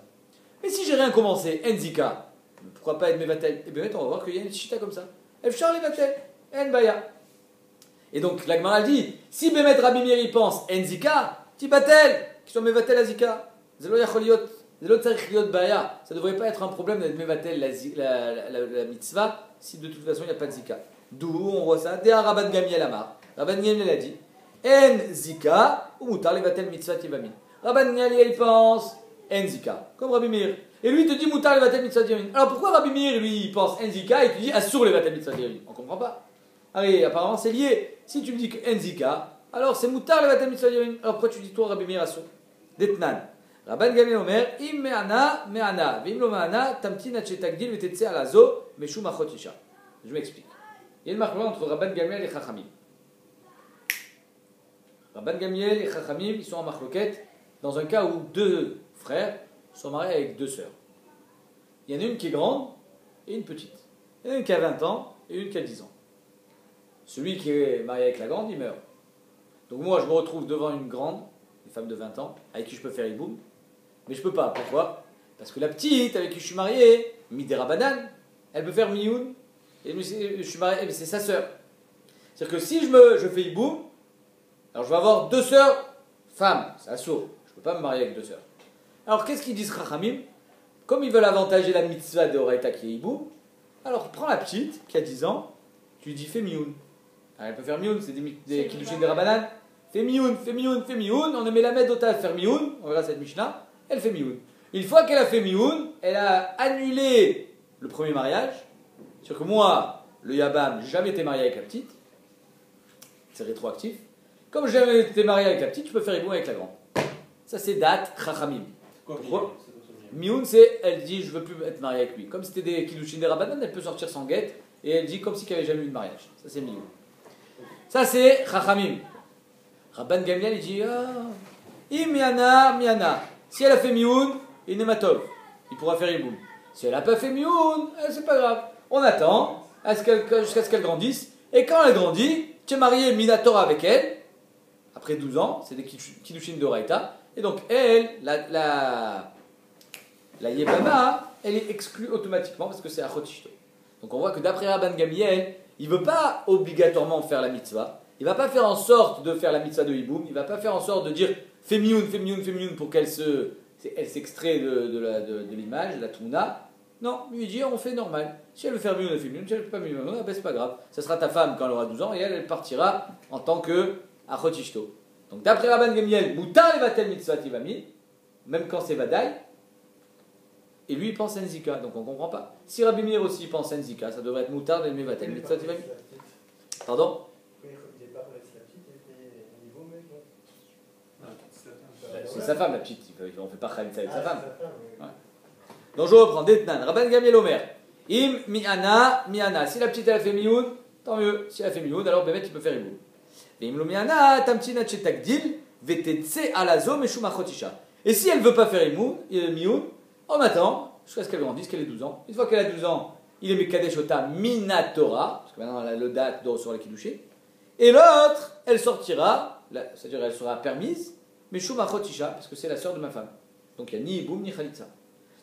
Speaker 1: Mais si j'ai rien commencé, en Zika, pourquoi pas être Mevatel? Et Bémet, on va voir qu'il y a une chita comme ça. Efchar Mevatel, en Baya. Et donc la Gemara dit, si Bémet Rabbi Meir il pense en Zika, Tibatel, qui sont Mevatel la Zika. Zelo yacholiot, zelo tzarich liot baya. Ça ne devrait pas être un problème d'être Mevatel la mitzvah si de toute façon il n'y a pas de Zika. D'où on voit ça. Dea Rabban Gamiel Amar. Rabban Gamiel a dit En Zika ou mutar levatel mitzvah tivamin. Rabban Gamiel il pense En Zika, comme Rabbi Meir. Et lui il te dit mutar levatel mitzvah tivamin. Alors pourquoi Rabbi Meir lui il pense En Zika et tu dis assur levatel mitzvah tivamin? On comprend pas. Allez, apparemment c'est lié. Si tu me dis que En Zika, alors c'est mutar levatel mitzvah tivamin. Alors pourquoi tu dis toi Rabbi Meir assur? Detnan. Rabban Gamiel Omer, im me'ana, me'ana, v'im lo me'ana, tamtin at shetagdil v'tetze ala zo, meshum achot isha. Je m'explique. Il y a une marque entre Rabban Gamiel et Chachamim. Rabban Gamiel et Chachamim, ils sont en marloquette dans un cas où deux frères sont mariés avec deux sœurs. Il y en a une qui est grande et une petite. Il y en a une qui a 20 ans et une qui a 10 ans. Celui qui est marié avec la grande, il meurt. Donc moi, je me retrouve devant une grande, une femme de 20 ans, avec qui je peux faire Iboum. Mais je peux pas. Pourquoi? Parce que la petite avec qui je suis marié, Midera Banan, elle peut faire Mioun. Et je suis marié, mais c'est sa sœur. C'est-à-dire que si je fais Iboum, alors je vais avoir deux sœurs femmes, c'est assourd. Je peux pas me marier avec deux sœurs. Alors qu'est-ce qu'ils disent Chachamim? Comme ils veulent avantager la mitzvah de Horaïta qui est Iboum, alors prends la petite qui a 10 ans, tu lui dis fais Mioun. Alors elle peut faire Mioun, c'est des kiddushin de Rabbanan. Fais Mioun, fais Mioun, fais Mioun. On met la mettre d'Ota à faire Mioun, on verra cette Mishnah. Elle fait Mioun. Une fois qu'elle a fait Mioun, elle a annulé le premier mariage. C'est-à-dire que moi, le Yabam, j'ai jamais été marié avec la petite. C'est rétroactif. Comme j'ai jamais été marié avec la petite, je peux faire Iboum avec la grande. Ça c'est date Chachamim. Pourquoi? Mioun, c'est, elle dit, je veux plus être mariée avec lui. Comme c'était des kiddushin des Rabbanan, elle peut sortir sans guette et elle dit comme si qu'il n'y avait jamais eu de mariage. Ça c'est mignon. Ça c'est Chachamim. Rabban Gamliel il dit miana. Si elle a fait mioun, il n'est matov. Il pourra faire iboum. Si elle n'a pas fait mioun, c'est pas grave. On attend jusqu'à ce qu'elle grandisse. Et quand elle grandit, tu es marié minatora avec elle. Après 12 ans, c'est des kiddushin de Raïta. Et donc elle, la Yebama, elle est exclue automatiquement parce que c'est Achot Ishto. Donc on voit que d'après Rabban Gamliel, il ne veut pas obligatoirement faire la mitzvah. Il ne va pas faire en sorte de faire la mitzvah de Hiboum. Il ne va pas faire en sorte de dire fais mioun pour qu'elle s'extrait de l'image, de la Tmouna. Non, lui dit on fait normal. Si elle veut faire mioun, elle fait mioun. Si elle ne fait pas mioun, ben c'est pas grave. Ça sera ta femme quand elle aura 12 ans et elle partira en tant que Achot Ishto. Donc d'après Rabban Gamliel, Moutar levatel mitzvah tivami, même quand c'est Vadaï. Et lui, il pense Enzika, donc on ne comprend pas. Si Rabbi Meir aussi pense Enzika, ça devrait être Moutar de Mevatel mitzvah tivami. Pardon? C'est sa femme la petite, on ne fait pas Khalitza avec sa femme. Ouais. Donc je reprends, Detnan, Rabban Gamliel Omer, Im mi'ana, si la petite elle a fait mioun, tant mieux, si elle a fait mioun, alors Bémet il peut faire iboum. Im lo mi'ana, tamtina tchetakdil, vetetse alazo meshum achotisha. Et si elle ne veut pas faire mioun, on attend jusqu'à ce qu'elle grandisse, qu'elle ait 12 ans. Une fois qu'elle a 12 ans, il est Mekadesh Ota Minatora, parce que maintenant elle a le date sur la Kiddushin. Et l'autre, elle sortira, c'est-à-dire elle sera permise, mais Shumachotisha, parce que c'est la sœur de ma femme. Donc il n'y a ni Iboum ni Khalitza.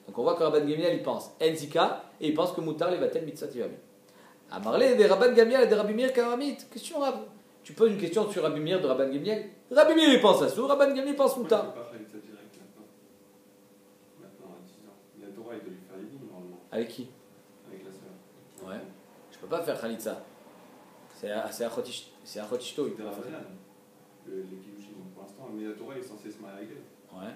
Speaker 1: Donc on voit que Rabban Gamliel il pense Enzika, et il pense que Moutar levatel mitzvah tivami. À parler des Rabban Gamliel et des Rabbi Meir Karamit, question Rab. Tu poses une question sur Rabbi Meir de Rabban Gamliel. Rabbi Meir il pense à Sour, Rabban Gamliel il pense Moutar. Avec qui?
Speaker 6: Avec la sœur.
Speaker 1: Ouais. Je peux pas faire Khalitza. C'est Achot Ishto.
Speaker 6: Les Kiddushin, pour l'instant, mais la Torah est censée se marier avec elle.
Speaker 1: Ouais.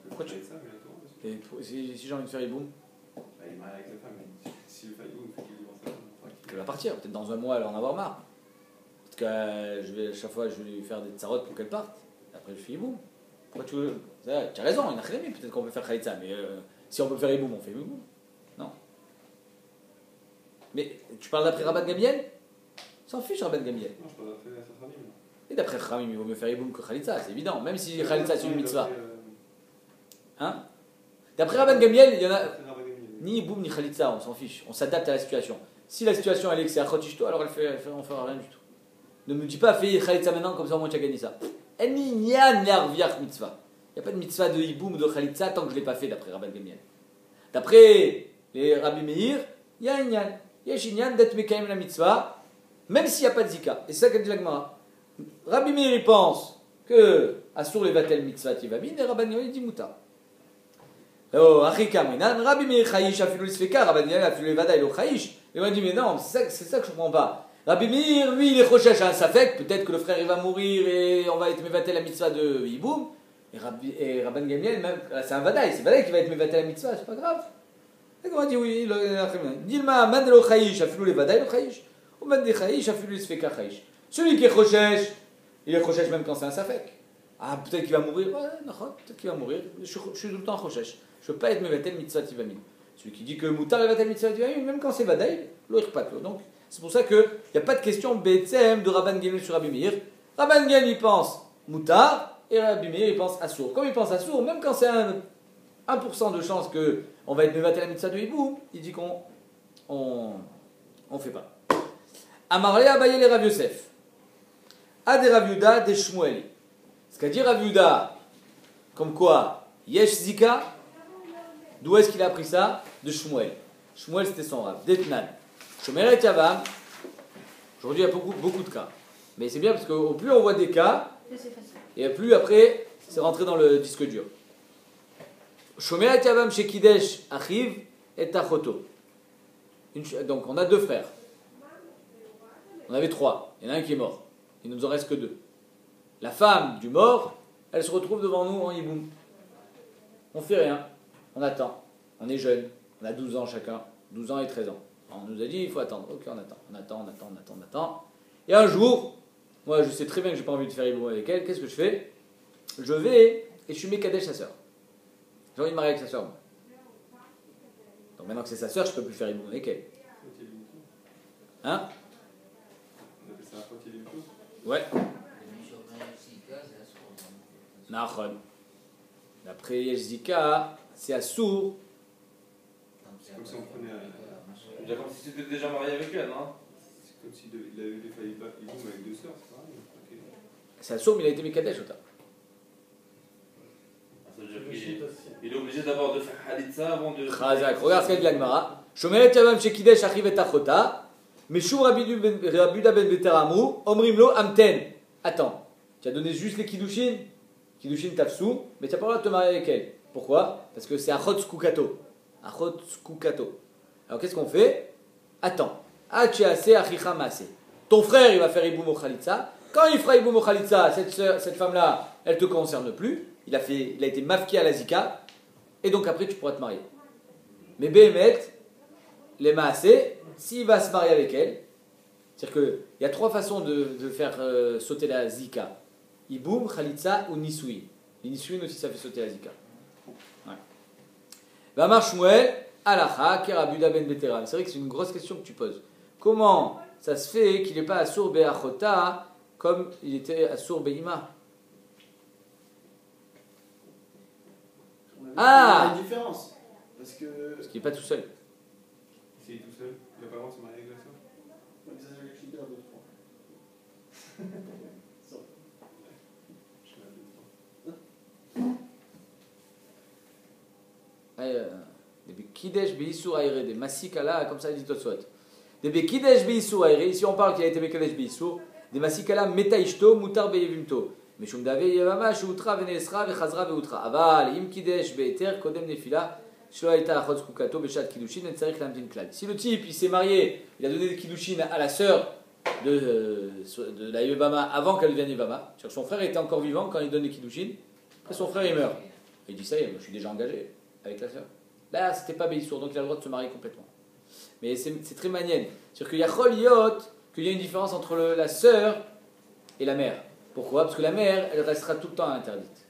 Speaker 6: Pourquoi tu fais ça, mais la Torah?
Speaker 1: Et si j'ai envie de faire Iboum,
Speaker 6: Bah, il est marié avec la femme, mais si le fait Iboum, il faut qu'il divorce la femme.
Speaker 1: elle va partir. Peut-être dans un mois, elle va en avoir marre. Peut-être que chaque fois, je vais lui faire des tsarots pour qu'elle parte. Après, je fais Iboum. Pourquoi tu veux? Tu as raison, il y en a rien, mais peut-être qu'on peut faire Khalitza. Mais si on peut faire Iboum, on fait Iboum. Non. Mais tu parles d'après Rabban Gamliel? S'en fiche Rabban Gamliel.
Speaker 6: Non, je parle d'après la Safranim.
Speaker 1: Et d'après Khamim, il vaut mieux faire Iboum que Khalitza, c'est évident. Même si Khalitza c'est une mitzvah. Hein? D'après Rabban Gamliel, il y en a ni Iboum ni Khalitza, on s'en fiche. On s'adapte à la situation. Si la situation elle est que c'est Achot Ishto, alors on fera rien du tout. Ne me dis pas fais Khalitza maintenant comme ça au moins tu as gagné ça. Il n'y a pas de mitzvah de Iboum ou de Khalitza tant que je ne l'ai pas fait d'après Rabban Gamliel. D'après les Rabbi Meir, il y a un Inyan. Il y a un Inyan d'être Mekayem la mitzvah, même s'il n'y a pas de Zika. Et c'est ça qu'a dit la Gemara. Rabbi Meir il pense que Asur levatel mitzvah tivamin et Rabban Gamliel dit Moutar. Oh, Achikaminan, Rabbi Meir chayish afilu l'isfeka, Rabban Gamliel afilu levada il chayish. Et on dit mais non, c'est ça que je ne comprends pas. Rabbi Meir, lui, il est recherche à un safek, peut-être que le frère il va mourir et on va être mevatel la mitzvah de Hiboum. Et Rabban Gamliel, même, c'est un vadaï, c'est vadaï qui va être mevatel la mitzvah, c'est pas grave. Et on dit oui, Dilma, Mandelo chayish afilu levada il chayish. Ou Mandé chayish afilu l'isfeka chayish. Celui qui est recherche, il est recherche même quand c'est un safek. Ah, peut-être qu'il va mourir, ouais, peut-être qu'il va mourir, je suis tout le temps recherche. Je ne peux pas être mevatel mitzvah tivamin. Celui qui dit que Moutar levatel mitzvah tivamin, même quand c'est vadaï, l'autre pas. Donc, c'est pour ça qu'il n'y a pas de question BTM de Rabban Gamliel sur Rabbi Meir. Rabban Gamliel il pense Moutar et Rabbi Meir il pense Assour. Comme il pense Assour, même quand c'est 1% de chance qu'on va être mevatel la mitzvah de Hiboum, il dit qu'on ne fait pas. Amarle Abaye le Rav Yosef. Ade Rav Yehuda de Shmueli. Ce qu'a dit Rav Yehuda, comme quoi Yesh Zika, d'où est-ce qu'il a appris ça? De Shmuel. Shmuel c'était son Rav. Detnan. Shomeret Yavam, aujourd'hui il y a beaucoup de cas. Mais c'est bien parce qu'au plus on voit des cas, et plus après c'est rentré dans le disque dur. Shomeret Yavam chez Kidesh Achiv et Tachoto. Donc on a 2 frères. On avait 3. Il y en a un qui est mort. Il ne nous en reste que 2. La femme du mort, elle se retrouve devant nous en Hiboum. On fait rien. On attend. On est jeunes. On a 12 ans chacun. 12 ans et 13 ans. On nous a dit, il faut attendre. Ok, on attend. Et un jour, moi je sais très bien que j'ai pas envie de faire Iboum avec elle. Qu'est-ce que je fais? Je vais et je suis Mekadesh sa sœur. J'ai envie de marier avec sa sœur. Moi. Donc maintenant que c'est sa sœur, je peux plus faire Iboum avec elle. Hein?
Speaker 6: On appelle ça la faute, il est une chose.
Speaker 1: Ouais.
Speaker 5: Mais sur un Zika, c'est la source.
Speaker 1: Nahon. D'après Yeshzika, c'est assour.
Speaker 6: C'est comme si on prenait
Speaker 3: C'est déjà comme si tu étais déjà marié avec elle, non?
Speaker 6: C'est comme s'il a eu des failles avec deux sœurs, c'est pareil. Ok.
Speaker 1: C'est assour, mais il a été Mekadesh, Ota.
Speaker 3: Ça veut dire qu'il est obligé d'abord de faire Halitza avant de.
Speaker 1: Chazak. Regarde ce qu'a dit l'Agmara. Shomeret Yavam Shekidesh Achiv et Achota. Meshur Rabuda ben Beteramu. Omrim lo Amten. Attends. Tu as donné juste les Kiddushin. Kiddushin Tafsou. Mais tu n'as pas le droit de te marier avec elle. Pourquoi? Parce que c'est Achot Skukato. Achot Skukato. Alors qu'est-ce qu'on fait? Attends. Achease Achicha Maase. Ton frère, il va faire Iboum au Khalitsa. Quand il fera Iboum au Khalitsa, cette femme-là, elle ne te concerne plus. Il a été mafki à la Zika. Et donc après, tu pourras te marier. Mais Behemet, les Maasé, s'il va se marier avec elle, c'est-à-dire qu'il y a trois façons de faire sauter la Zika. Iboum, Khalitsa ou Nisui. Les Nisui aussi, ça fait sauter la Zika. Vamar Shmuel, Alacha, Kerabuda ben Beteram. C'est vrai que c'est une grosse question que tu poses. Comment ça se fait qu'il n'est pas Assour Be'achota comme il était Assour Be'ima?
Speaker 4: Il y
Speaker 1: Ah!
Speaker 4: a une différence. Parce que.
Speaker 1: Parce qu'il n'est pas tout seul.
Speaker 6: S'il est tout seul, il n'a pas le droit de se marier avec la sœur.
Speaker 4: Ouais, mais ça, je vais expliquer dans d'autres fois. Ça.
Speaker 6: Je suis là, deux, trois.
Speaker 1: Des Bekidesh Beissour Aire, des Masikala, comme ça il dit Tosfot. Des Bekidesh Beissour Aire, ici on parle qu'il a été Bekidesh Beissour, des Masikala Metaishto, Mutar Beyevimto. Meshum Dave Yevama, Shutra, Venesra, Vechazra, Veutra. Aval, Im Kidesh Beeter, Kodem Nefila, Shloaita Achot Kukato, Beshat Kiddushin, et Tsarik Lamdin Klal. Si le type il s'est marié, il a donné des Kiddushin à la sœur de la Yevama avant qu'elle devienne Yevama, c'est-à-dire que son frère était encore vivant quand il donne les Kiddushin, après son frère il meurt. Il dit ça y est, je suis déjà engagé avec la sœur. Là, c'était pas Beissour, donc il a le droit de se marier complètement. Mais c'est très manienne. C'est-à-dire qu'il y a Choliot, qu'il y a une différence entre la sœur et la mère. Pourquoi? Parce que la mère, elle restera tout le temps interdite.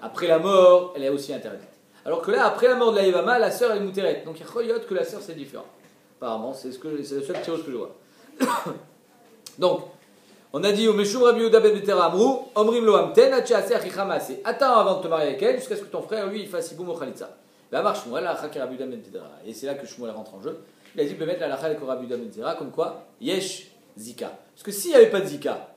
Speaker 1: Après la mort, elle est aussi interdite. Alors que là, après la mort de la Yevama, la sœur elle est moutérette. Donc il y a Choliot que la sœur c'est différent. Apparemment, c'est le seul tirage que je vois. Donc, on a dit au Meshum Rabbi Yehuda ben Betera Amrou, Omrim lo amten, atchease achicha maase. Attends avant de te marier avec elle, jusqu'à ce que ton frère, lui, il fasse iboum au Khalitsa. La marche Shmuel, la Chaka Rabbi Yehuda ben Betera. Et c'est là que Shmuel rentre en jeu. Il a dit, mettre la Lacha avec Rabbi Yehuda ben Betera, comme quoi, Yesh Zika. Parce que s'il n'y avait pas de Zika,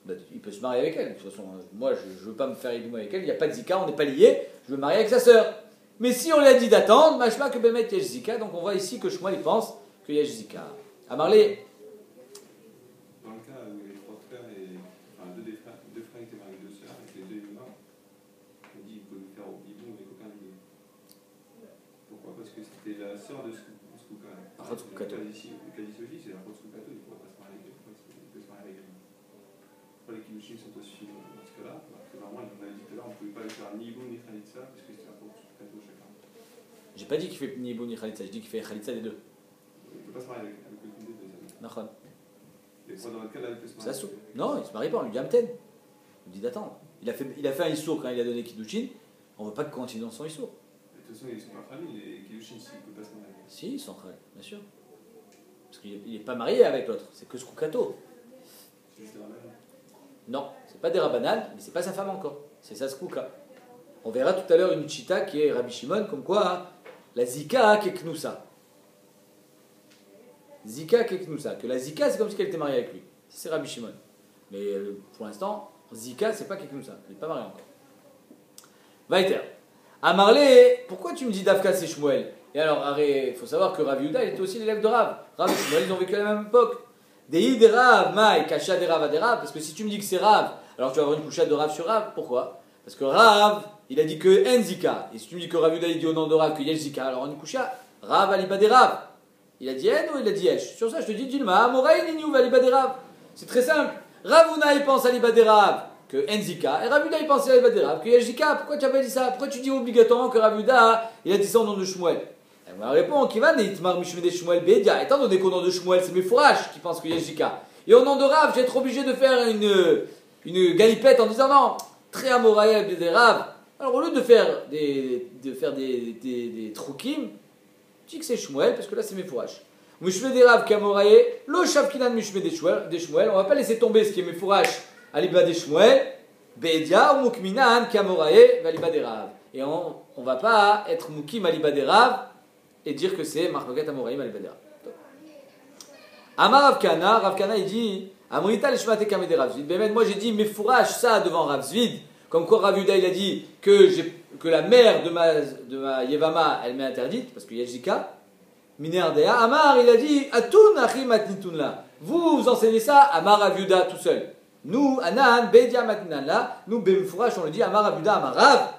Speaker 1: ben, il peut se marier avec elle. De toute façon, moi, je ne veux pas me faire iboum avec elle, il n'y a pas de Zika, on n'est pas liés, je veux me marier avec sa sœur. Mais si on lui a dit d'attendre, machma que Bemet Yesh Zika, donc on voit ici que Shmuel, il pense que Yesh Zika. À Marley.
Speaker 6: Dans le cas où les trois frères enfin deux frères étaient mariés avec deux sœurs, et que les deux étaient morts, on dit qu'il pouvait faire au bibou avec aucun des deux. Pourquoi? Parce que c'était la sœur de Skuka.
Speaker 1: Skukato.
Speaker 6: Le Kadis aussi, c'est la Skukato, il ne pourrait pas se marier avec elle. Il peut se marier avec elle. Pourquoi les Kiddushin sont aussi dans ce cas-là? Parce que normalement, on avait dit tout à l'heure, on ne pouvait pas le faire ni Ibou ni Khalitsa, parce que c'était la Skukato chacun.
Speaker 1: J'ai pas dit qu'il fait ni Ibou ni Khalitsa, j'ai dit qu'il fait Khalitsa des deux.
Speaker 6: Il ne peut pas se marier avec aucune des deux.
Speaker 1: Nachon.
Speaker 6: Et moi, dans le cas là, il peut se marier.
Speaker 1: Ça saute. Non, il se marie pas, on lui dit Amten. On lui dit d'attendre. Il a fait un Issour quand il a donné Kiddushin. On ne veut pas qu'il continue dans son Issour.
Speaker 6: De toute façon, ils ne sont pas familles, les Kiddushin, s'ils ne peuvent pas se marier.
Speaker 1: Si, ils sont frères, bien sûr. Parce qu'il n'est pas marié avec l'autre, c'est que Skukato.
Speaker 6: C'est juste la même.
Speaker 1: Non, c'est pas des Rabbanan, mais c'est pas sa femme encore. C'est sa Skuka. On verra tout à l'heure une chita qui est Rabbi Shimon, comme quoi la Zika Keknusa. Zika Keknusa. Que la Zika, c'est comme si elle était mariée avec lui. C'est Rabbi Shimon. Mais pour l'instant, Zika, c'est pas Keknusa. Elle n'est pas mariée encore. Vaïter. À Marley, pourquoi tu me dis Dafka c'est Shmuel? Et alors, il faut savoir que Rav Yehuda, il était aussi l'élève de Rav. Rav et Shmuel, ils ont vécu à la même époque. Des Rav, Maï, Kasha des Rav à des Rav. Parce que si tu me dis que c'est Rav, alors tu vas avoir une couchade de Rav sur Rav. Pourquoi? Parce que Rav, il a dit que Enzika. Et si tu me dis que Rav Yehuda, il dit au nom de Rav que Yesh Zika, alors on une couchade. Rav aliba des Rav. Il a dit En ou il a dit Yesh? Sur ça, je te dis Dilma, Moraï Niniou aliba des Rav. C'est très simple. Ravuna, il pense à aliba des Rav que Enzika. Et Rav Yehuda, il pense à aliba des Rav que Yesh Zika. Pourquoi tu n'as pas dit ça? Pourquoi tu dis obligatoirement que Rav Yehuda, il a dit ça au nom de Shmuel? On va répondre, qui va Neitmar Mishmede Shmuel Bedia. Étant donné qu'au nom de Shmuel, c'est mes fourrages qui pensent qu'il y a Jika. Et au nom de Rav, j'ai être obligé de faire une galipette en disant non, très amoraïel des Rav. Alors au lieu de faire des troukim, tu dis que c'est Shmuel, parce que là c'est mes fourrages. Mushme des Rav Kamoraye, lo Shavkinan Mushme des Shmuel. On va pas laisser tomber ce qui est Mefourash à l'Iba des Shmuel. Bedia ou Mukminan Kamoraye, Valiba des Rav. Et on va pas être Mukim à l'Iba des Rav et dire que c'est Marloket Amoraïm à l'Iba des Rav. Amar Rav Kana il dit Amrita l'Ishmate Kamede Rav Zvid. Ben moi j'ai dit Mefourash ça devant Rav Zvid. Comme quoi Rav Yuda il a dit que la mère de ma Yevama elle m'est interdite parce qu'il y a Jika. Minerdea. Amar il a dit Atun Achim Matnitunla. Vous enseignez ça à Amar Rav Yuda tout seul. Nous, Anan, Bedia Matninanla, nous, Bemfourash, on le dit Amar Rav Yuda,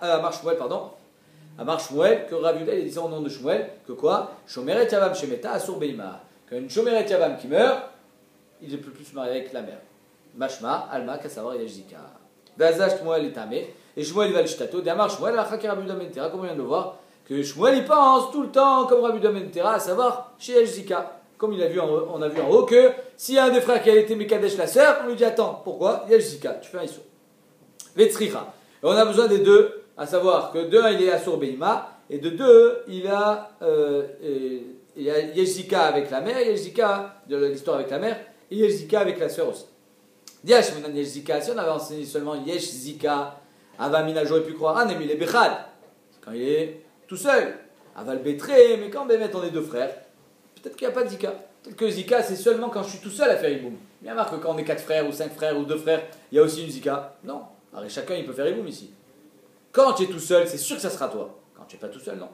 Speaker 1: Amar Shmuel, pardon. Amar Shmuel, que Rav Yuda il dit ça au nom de Shmuel, que quoi Shomeret Yavam Shemeta Asur Beima. Qu'une Shomeret Yavam qui meurt, il ne peut plus se marier avec la mère. Mashma, Alma, Kassavar, Yajzika. Vazash Shmuel est tamé, et Shmuel va le chitato, d'Amar Shmuel, Achaki Rav Yuda Mentera, comme on vient de le voir, que Shmuel il pense tout le temps, comme Rav Yuda Mentera, à savoir chez Yajzika. Comme on a vu en haut que s'il y a un des frères qui a été Mekadesh la sœur, on lui dit attends, pourquoi Yajzika, tu fais un Issour. Vetzricha. Et on a besoin des deux, à savoir que de un il est Assour Beima, et de deux il a Yajzika avec la mère, Yajzika de l'histoire avec la mère, et Yajzika avec la sœur aussi. Diash Menan Yajzika, si on avait enseigné seulement Yajzika, Avamina j'aurais pu croire, mais il est Bechad, quand il est tout seul. Aval Betré, mais quand Bémet on est deux frères, peut-être qu'il n'y a pas de Zika. Peut-être que Zika, c'est seulement quand je suis tout seul à faire Iboum. Bien marque que quand on est 4 frères, ou 5 frères, ou 2 frères, il y a aussi une Zika. Non. Alors chacun, il peut faire Iboum ici. Quand tu es tout seul, c'est sûr que ça sera toi. Quand tu n'es pas tout seul, non.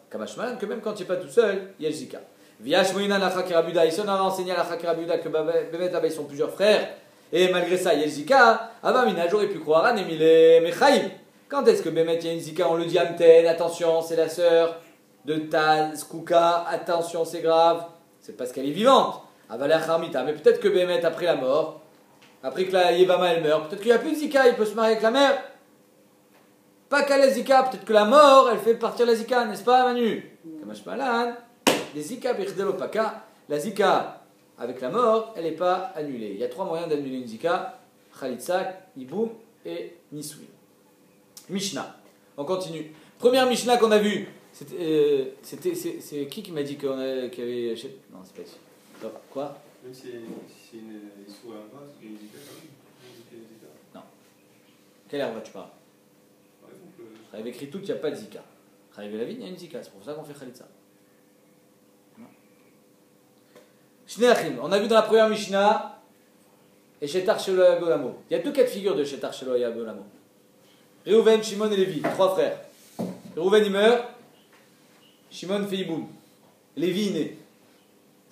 Speaker 1: Kamashmalan, que même quand tu n'es pas tout seul, il y a le Zika. Via Shmoïna la Chakirabuda. Ici, on a enseigné à la Chakirabuda que Bémet là-bas, ils sont plusieurs frères. Et malgré ça, il y a le Zika. Avamina, j'aurais pu croire, Anemile Mechaïm. Quand est-ce que Bémet, il y a une Zika? On le dit Amten, attention, c'est la sœur de Taz, Kouka, attention, c'est grave. C'est parce qu'elle est vivante. Avalé Acharmita. Mais peut-être que Bémet, après la mort, après que la Yevama elle meurt, peut-être qu'il n'y a plus de Zika, il peut se marier avec la mère. Pas qu'à la Zika, peut-être que la mort, elle fait partir la Zika, n'est-ce pas, Manu? Kamashmalan, les Zika Birdelopaka, la Zika avec la mort, elle n'est pas annulée. Il y a 3 moyens d'annuler une Zika: Khalitsak, Iboum et Nisui. Mishnah. On continue. Première Mishnah qu'on a vue. C'est qui m'a dit qu'il y avait. Non, c'est pas ici. Quoi?
Speaker 6: Même si c'est une histoire à base, il y a une Zika quand même.
Speaker 1: Non. Quelle herbe tu parles?
Speaker 6: Par exemple.
Speaker 1: Chayav écrit tout, il n'y a pas de Zika. Chayav la vie, il y a une Zika. C'est pour ça qu'on fait Khalitsa. Shneachim. On a vu dans la première Mishnah. Et Shetar Shelo Yagolamo. Il y a 2 cas de figure de Shetar Shelo Yagolamo. Reuven, Shimon et Lévi. 3 frères. Reuven il meurt. Shimon fait Iboum. Lévi est né.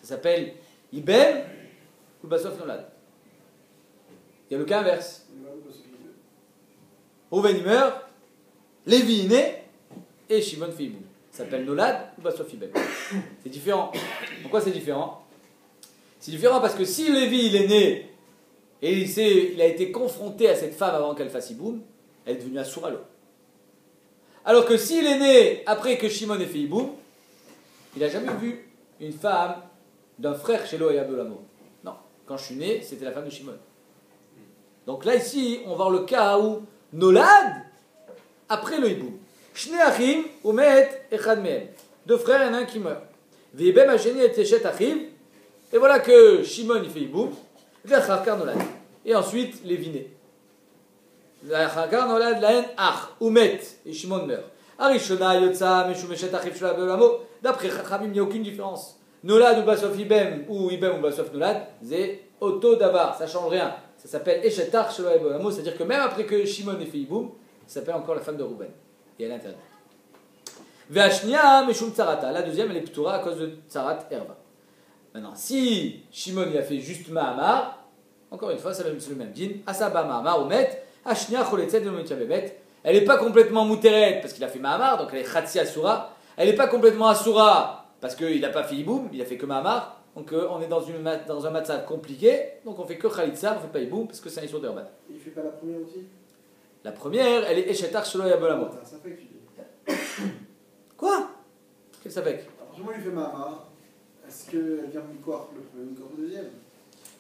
Speaker 1: Ça s'appelle Ibem ou Basof Nolad. Il y a le cas inverse. Reuven il meurt. Lévi est né. Et Shimon fait Iboum. Ça s'appelle Nolad ou Basof Ibem. C'est différent. Pourquoi c'est différent? C'est différent parce que si Lévi il est né et il a été confronté à cette femme avant qu'elle fasse Iboum, elle est devenue Assouralo. Alors que s'il est né après que Shimon ait fait Iboum, il n'a jamais vu une femme d'un frère chez Lo et Abelamo. Non, quand je suis né, c'était la femme de Shimon. Donc là, ici, on va voir le cas où Nolad, après le Iboum. Shne Achim, Umet, Echad Mehem. 2 frères, il y en a un qui meurt. Veibem Hasheni et Teshet Achim. Et voilà que Shimon, il fait Iboum. Vecharkar Nolad. Et ensuite, Lévi naît. Vecharkar Nolad Lahen Ach, Umet, et Shimon meurt. Arishona Yotza, Meshum Eshet Achim Shel Abelamo. D'après Chachamim, il n'y a aucune différence. Nolad ou Basof Ibem ou Ibem ou Basof Nolad, c'est Oto Davar, ça ne change rien. Ça s'appelle Eshetar Shelo Yabelamo, c'est-à-dire que même après que Shimon ait fait Iboum, ça s'appelle encore la femme de Rouben. Et elle est interdite. Ve'ashnia Meshum Tzarata, la deuxième elle est Ptoura à cause de Tzarat Erva. Maintenant, si Shimon il a fait juste Mahamar, encore une fois, c'est le même din, Asaba Mahamar ou Met, Ashnia Choletzet de Motiabemet, elle n'est pas complètement Mouteret parce qu'il a fait Mahamar, donc elle est Khatsi Asura. Elle n'est pas complètement Asura parce qu'il n'a pas fait Iboum, il a fait que Mahamar. Donc on est dans un matzah compliqué, donc on fait que Khalitsa, on ne fait pas Iboum parce que c'est un Issour d'Urban.
Speaker 4: Il ne fait pas la première aussi?
Speaker 1: La première, elle est Eshetar Shelo Yabelamo.
Speaker 4: T'as un sapek, tu dis.
Speaker 1: Quoi? Quel sapek?
Speaker 4: Alors, moi, il fait Mahamar. Est-ce qu'elle vient me quoi le deuxième?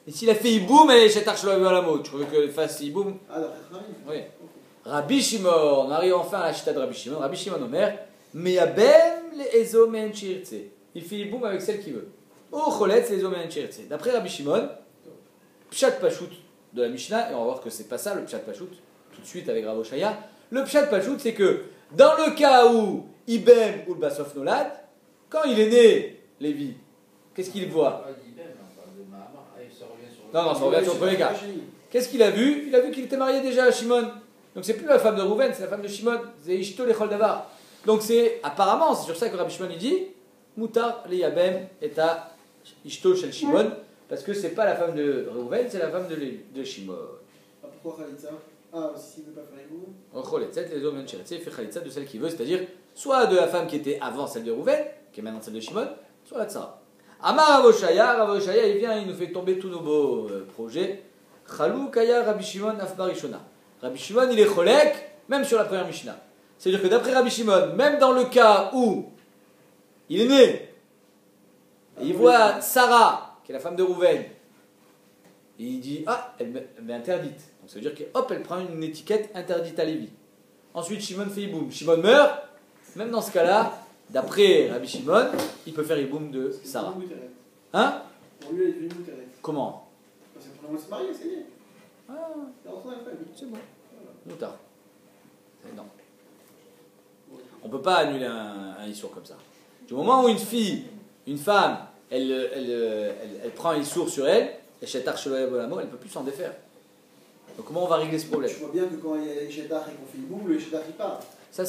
Speaker 1: Et s'il a fait Iboum, elle est Eshetar Shelo Yabelamo. Tu veux qu'elle fasse Iboum?
Speaker 4: Ah, d'après Rami.
Speaker 1: Oui. Okay. Rabbi Shimon, on arrive enfin à la chita de Rabbi Shimon. Rabbi Shimon Omer, Meyabem le Ezomen Shirtse. Il fait Iboum avec celle qu'il veut. Ou choletz les omen cheretse. D'après Rabbi Shimon, pshat pashut de la Mishnah, et on va voir que c'est pas ça le pshat pashut, tout de suite avec Rav Oshaya. Le pshat pashut, c'est que dans le cas où Ibem ou le Basof Nolad, quand il est né, Lévi, qu'est-ce qu'il voit? Non, ça revient sur le premier cas. Qu'est-ce qu'il a vu? Il a vu qu'il était marié déjà à Shimon. Donc c'est plus la femme de Rouven, c'est la femme de Shimon. C'est Ishto lechol davar. Donc c'est apparemment, c'est sur ça que Rabbi Shimon il dit Mutar le Yabem et à Ishto shel Shimon, parce que c'est pas la femme de Rouven, c'est la femme de Shimon.
Speaker 4: Pourquoi Khalitza? Ah, s'il ne veut pas faire égout.
Speaker 1: Rocholetzet les hommes il fait Khalitza de celle qu'il veut, c'est-à-dire soit de la femme qui était avant celle de Rouven, qui est maintenant celle de Shimon, soit la Tzara. Amar Rav Oshaya, il vient, il nous fait tomber tous nos beaux projets. Chalou Kaya Rabbi Shimon Afbarishona. Rabbi Shimon, il est cholek, même sur la première Mishnah. C'est-à-dire que d'après Rabbi Shimon, même dans le cas où il est né, et il voit Sarah, qui est la femme de Rouven, et il dit ah, elle m'est interdite. Donc ça veut dire qu'hop, elle prend une étiquette interdite à Lévi. Ensuite, Shimon fait Iboum. Shimon meurt, même dans ce cas-là, d'après Rabbi Shimon, il peut faire Iboum de Sarah. Hein?
Speaker 4: Pour lui, elle est devenue Mouteret.
Speaker 1: Comment?
Speaker 4: Parce que pour le moment, se marier, c'est lié.
Speaker 1: Ah,
Speaker 4: Il est rentré dans la famille.
Speaker 1: c'est bon. Moutard. Non. On ne peut pas annuler un issour comme ça. Du moment où une fille, une femme, elle prend un issour sur elle, et Shetar Sheloya Bolamo, elle ne peut plus s'en défaire. Donc comment on va régler ce problème?
Speaker 4: Tu vois bien que quand il y a les Shetar et qu'on fait Iboum, le Shetar il part.
Speaker 1: Ça,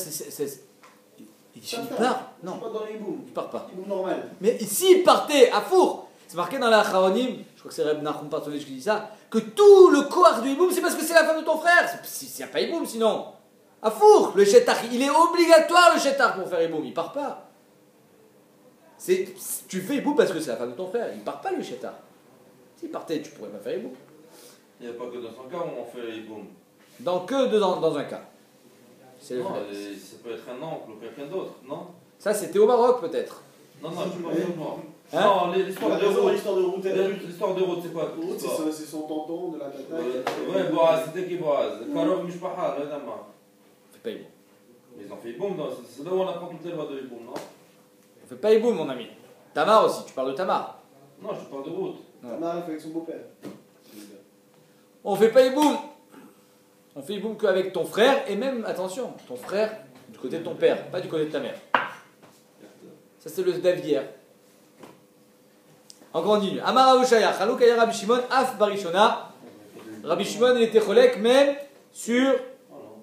Speaker 1: il
Speaker 4: Ça
Speaker 1: part?
Speaker 4: Non. Pas dans l'Iboum.
Speaker 1: Il part pas.
Speaker 4: Iboum normal.
Speaker 1: Mais s'il partait à four, c'est marqué dans la Acharonim, je crois que c'est Reb Nachum Partovich qui dit ça, que tout le koar du Iboum, c'est parce que c'est la femme de ton frère. S'il n'y a pas Iboum sinon. À four, le Shetar, il est obligatoire le Shetar pour faire Iboum, il part pas. Tu fais Iboum parce que c'est la femme de ton frère, il part pas le Shetar. S'il partait, tu pourrais pas faire Iboum.
Speaker 3: Il n'y a pas que dans son cas où on fait les boum.
Speaker 1: Dans un cas. C'est le
Speaker 3: Non,
Speaker 1: fait.
Speaker 3: ça peut être un oncle ou quelqu'un d'autre, non?
Speaker 1: Ça, c'était au Maroc peut-être.
Speaker 3: Non, je parle de moi.
Speaker 1: Hein?
Speaker 3: Non, l'histoire de route.
Speaker 4: L'histoire de route.
Speaker 3: L'histoire de route, c'est quoi?
Speaker 4: Route, c'est son tonton de la tata.
Speaker 3: Ouais, Boaz, c'était qui Boaz? Karov Mishpaha, le Nama.
Speaker 1: On fait pas Iboum.
Speaker 3: Mais ils ont fait Iboum, c'est là où on apprend toutes les lois de Iboum, non?
Speaker 1: On fait pas Iboum, mon ami. Tamar aussi, tu parles de Tamar.
Speaker 3: Non, je parle de route.
Speaker 4: Ta mère a fait avec son beau-père.
Speaker 1: On fait pas Iboum. On fait Iboum qu'avec ton frère, et même, attention, ton frère du côté de ton père, pas du côté de ta mère. Ça, c'est le d'Avière. On continue. Amar Oshaya, Chalou Kaya Rabbi Shimon, Af Barishona. Rabbi Shimon, il était cholek même sur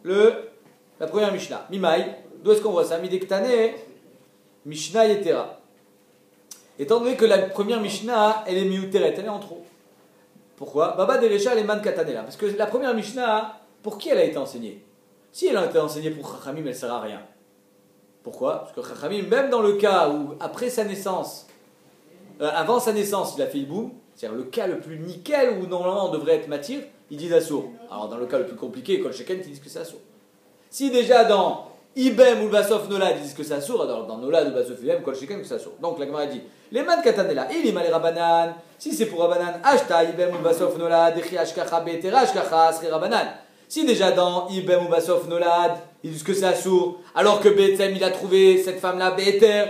Speaker 1: la première Mishnah. Mimaï. D'où est-ce qu'on voit ça? Midektane, Mishnah Yetera. Étant donné que la première Mishnah, elle est miuteret, elle est en trop. Pourquoi? Baba Derecha, elle est man katanela. Parce que la première Mishnah, pour qui elle a été enseignée? Si elle a été enseignée pour Chachamim, elle ne sert à rien. Pourquoi? Parce que Chachamim, même dans le cas où, après sa naissance, avant sa naissance, il a fait Iboum, c'est-à-dire le cas le plus nickel où normalement on devrait être matir, il dit Assour. Alors dans le cas le plus compliqué, Kol Sheken, ils disent que c'est Assour. Si déjà dans Ibem ou Basof Nolad, ils disent que c'est Assour, alors dans Nolad ou Basof Ibem, Kol Sheken, que c'est Assour. Donc la Gemara dit les man katanela, il est malé Rabanan. Si c'est pour Rabanan, Ashta Ibem ou Basof Nolad, Echi Ashkacha Betera Ashkacha Asri Rabanan. Si déjà dans Ibem ou Basof Nolad, ils disent que c'est Assour, alors que Betem il a trouvé cette femme-là Beter,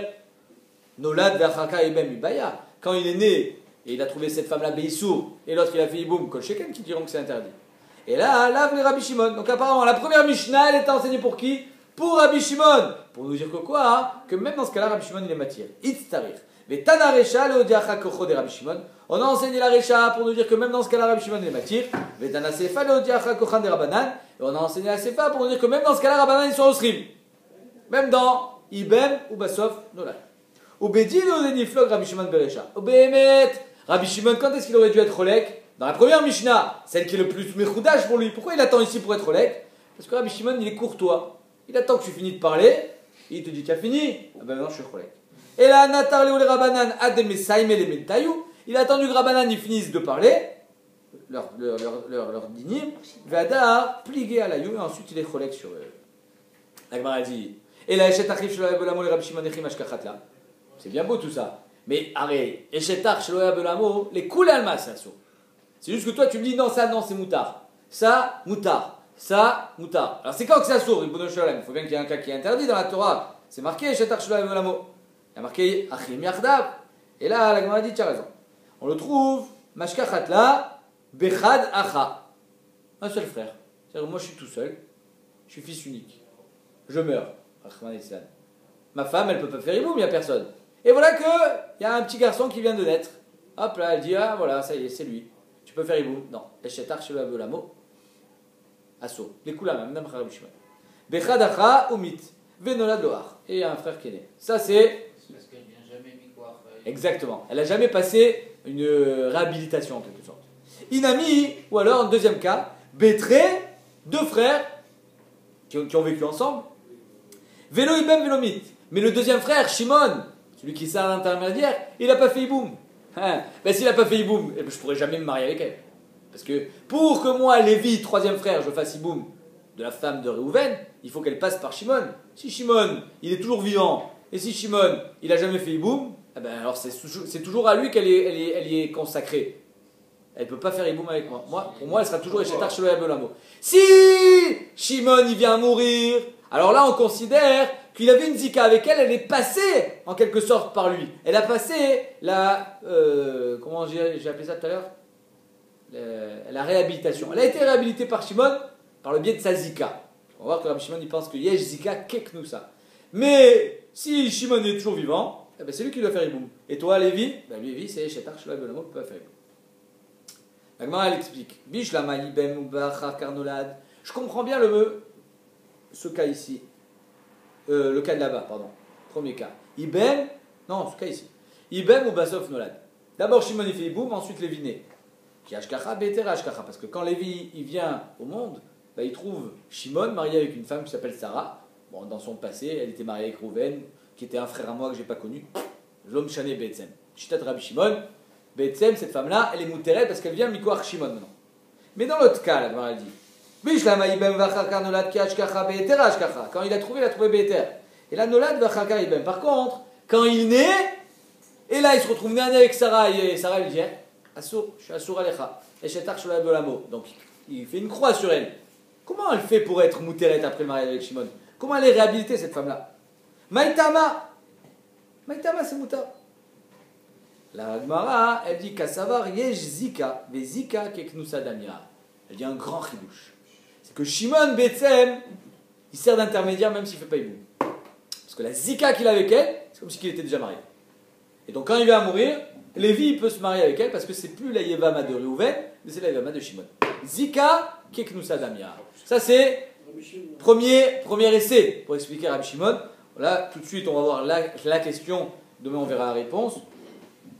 Speaker 1: Nolad Vachaka Ibem Ibaya. Quand il est né et il a trouvé cette femme-là Beissour, et l'autre il a fait Iboum, Kol Sheken qui diront que c'est interdit. Et là venait Rabbi Shimon. Donc apparemment, la première Mishnah, elle était enseignée pour qui? Pour Rabbi Shimon. Pour nous dire que quoi hein? Que même dans ce cas-là, Rabbi Shimon il est matière. Itztarir. Mais Tana Recha, le Odiacha Kocho de Rabbi Shimon. On a enseigné la Recha pour nous dire que même dans ce cas-là, Rabbi Shimon il est matière. Mais Tana Sefa, le Odiacha Kochan de Rabbanan. Et on a enseigné la Sefa pour nous dire que même dans ce cas-là, Rabbanan ils sont au Srim. Même dans Ibem ou Basof Nolad. Ou Bedin ou Deniflog Rabbi Shimon Berecha. Ou Behemet. Rabbi Shimon, quand est-ce qu'il aurait dû être Rolek? Dans la première Mishnah, celle qui est le plus méchoudage pour lui. Pourquoi il attend ici pour être Rolek? Parce que Rabbi Shimon, il est courtois. Il attend que tu finis de parler, et il te dit tu as fini. Ah ben maintenant je suis Rolek. Et là, Natar Léo les Rabanan, Adem Saïme les Mentayou, il a attendu que Rabanan ils finissent de parler, leur dinim, Vadar, pligué à la you, et ensuite il est Rolek sur eux. La Gemara dit, et là, Echetachif Shelo Yabolamo les Rabbi Shimon Echim Ashkachatla. C'est bien beau tout ça. Mais arrête, Echetach Shelo Yabolamo, les Koulalma, c'est assaut. C'est juste que toi tu me dis non, ça non, c'est moutard. Ça, moutard. Ça, moutard. Alors c'est quand que ça sourd, il faut bien qu'il y ait un cas qui est interdit dans la Torah. C'est marqué, Shetar Shelo Yabolamo. Il y a marqué, Achim Yachdav. Et là, la Gemara dit, tu as raison. On le trouve, Mashkachatla, Bechad Acha. Un seul frère. C'est-à-dire, moi je suis tout seul, je suis fils unique. Je meurs. Ma femme, elle ne peut pas faire Iboum, il n'y a personne. Et voilà qu'il y a un petit garçon qui vient de naître. Hop là, elle dit, ah voilà, ça y est, c'est lui. Tu peux faire Iboum. Non. Eshetar Shelo Abolamo. Asso. Les coups là même, même Rabbi Shimon. Bechad Acha Umit. Venolad Loach. Et il y a un frère qui est né. Ça c'est.
Speaker 5: Parce qu'elle vient jamais Mikoach.
Speaker 1: Exactement. Elle n'a jamais passé une réhabilitation en quelque sorte. Inami, ou alors, en deuxième cas, Bétré, deux frères qui ont vécu ensemble. Vélo Ibem Vélomit. Mais le deuxième frère, Shimon, celui qui sert à l'intermédiaire, il n'a pas fait Iboum. Hein. Ben, s'il n'a pas fait Iboum, je ne pourrais jamais me marier avec elle. Parce que pour que moi, Lévi, troisième frère, je fasse Iboum de la femme de Réhouven, il faut qu'elle passe par Shimon. Si Shimon, il est toujours vivant, et si Shimon, il n'a jamais fait Iboum, eh ben alors c'est toujours à lui qu'elle y est consacrée. Elle ne peut pas faire Iboum avec moi. Pour moi, elle sera toujours Eshetar Shelo Abolamo. Si Shimon, il vient mourir, alors là, on considère qu'il avait une zika avec elle, elle est passée en quelque sorte par lui. Elle a passé comment j'ai appelé ça tout à l'heure, la réhabilitation. Elle a été réhabilitée par Shimon par le biais de sa zika. On va voir que Rabbi Shimon il pense que yesh zika keknousa. Mais si Shimon est toujours vivant, eh ben c'est lui qui doit faire Iboum. Et toi, Lévi, Lévi c'est Eshetar Shelo Abolamo qui peut faire Iboum. La Gemara elle explique. Bishlama ibem ou bachar karnolad. Je comprends bien ce cas ici. Le cas de là-bas, pardon. Premier cas. Ibem, non, ce cas ici. Ibem ou Basof Nolad. D'abord Shimon il fait Iboum, ensuite Lévi naît. Qui Ashkacha, Beter Ashkacha. Parce que quand Lévi il vient au monde, il trouve Shimon marié avec une femme qui s'appelle Sarah. Bon, dans son passé, elle était mariée avec Rouven, qui était un frère à moi que j'ai pas connu. L'homme chané Be'etzem. Chitat Rabbi Shimon. Be'etzem, cette femme-là, elle est moutérée parce qu'elle vient Mikoach Shimon maintenant. Mais dans l'autre cas, la Gemara dit. Quand il a trouvé Be'eter. Et là, Nolad Vachakar Ibem. Par contre, quand il naît, et là, il se retrouve né avec Sarah, et Sarah lui dit Assour, je suis Assour Alecha, Eshetar Shelo Abolamo. Donc, il fait une croix sur elle. Comment elle fait pour être mouteret après le mariage avec Shimon? Comment elle est réhabilitée, cette femme-là? Maïtama, c'est moutar. La Gemara, elle dit Kassavar Yesh Zika, ve Zika Keknusa Damia. Elle dit un grand chidouche. C'est que Shimon Be'etzem, il sert d'intermédiaire même s'il ne fait pas Iboum. Parce que la Zika qu'il a avec elle, c'est comme s'il était déjà marié. Et donc quand il vient à mourir, Lévi il peut se marier avec elle parce que c'est plus la Yevama de Réhouven, mais c'est la Yevama de Shimon. Zika Keknusa Damia. Ça c'est premier essai pour expliquer Rabbi Shimon. Là tout de suite on va voir la question, demain on verra la réponse,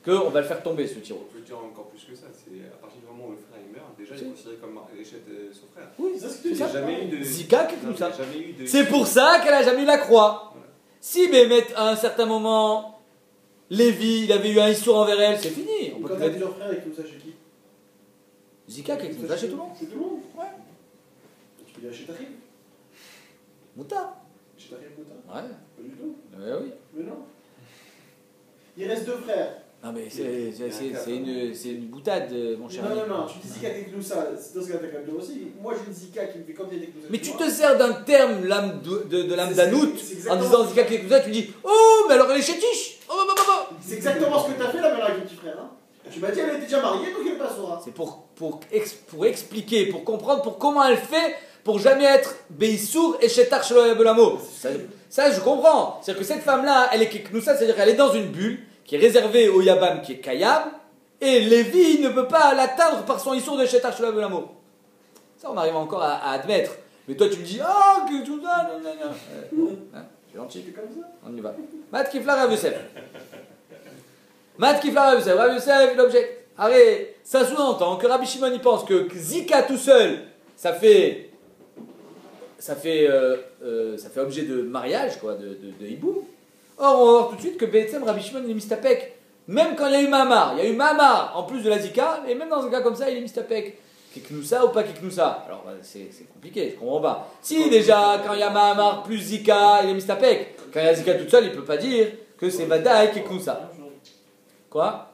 Speaker 1: qu'on va le faire tomber ce tiro.
Speaker 6: On peut dire encore plus que ça, c'est à partir du moment où le frère il meurt, déjà il est considéré comme Échet son frère.
Speaker 1: Oui,
Speaker 6: c'est ce que tu dis. Jamais eu de
Speaker 1: Zika Keknusa. C'est pour ça qu'elle a jamais eu la croix. Voilà. Si Bémet à un certain moment, Lévi, il avait eu un histoire envers elle, c'est fini.
Speaker 4: Quand tu as plusieurs frères et que ça chez qui?
Speaker 1: Zika Keknusa chez tout le monde.
Speaker 4: Chez tout le monde?
Speaker 1: Ouais.
Speaker 4: Tu peux dire chez Tahib?
Speaker 1: Mouta.
Speaker 4: Chez Tahib Mouta?
Speaker 1: Ouais.
Speaker 4: Pas du tout.
Speaker 1: Oui.
Speaker 4: Mais non. Il reste deux frères.
Speaker 1: Non mais c'est une boutade, mon cher ami.
Speaker 4: Non, tu dis Zika Keknusa, c'est dans ce cas t'as quand même aussi. Moi j'ai une Zika qui me fait comme des Keknusa.
Speaker 1: Mais tu te sers d'un terme de l'âme d'Anout en disant Zika Keknusa, tu dis oh mais alors elle est chétiche.
Speaker 4: C'est exactement ce que tu as fait là maintenant avec ton petit frère. Hein. Tu m'as dit elle était déjà mariée donc elle pas Sora.
Speaker 1: C'est pour expliquer, pour comprendre pour comment elle fait pour jamais être Beissour et Shetar Shelo Abolamo. Ça je comprends. C'est-à-dire que cette femme-là, elle est Keknusa, c'est-à-dire qu'elle est dans une bulle qui est réservé au Yabam qui est Kayam, et Lévi ne peut pas l'atteindre par son issour de Shetar Shelo Abolamo. Ça, on arrive encore à admettre. Mais toi, tu me dis, oh, que tout ça, bon, hein, c'est gentil.
Speaker 4: C'est comme ça.
Speaker 1: On y va. Mat Kifla Rav Yosef. Mat Kifla Rav Yosef. Rav Yosef, l'objet. Arrête, ça sous-entend que Rabbi Shimon, il pense que Zika tout seul, ça fait objet de mariage, quoi, de hiboum. Or, on va voir tout de suite que Be'etzem, Rabbi Shimon, il est mistapek. Même quand il y a eu Mamar, en plus de la Zika, et même dans un cas comme ça, il est mistapek. Keknusa ou pas Keknusa? Alors, c'est compliqué, je comprends pas. Si déjà, quand il y a Mamar plus Zika, il est mistapek. Quand il y a Zika toute seule, il peut pas dire que c'est Vadaï Keknusa. Quoi?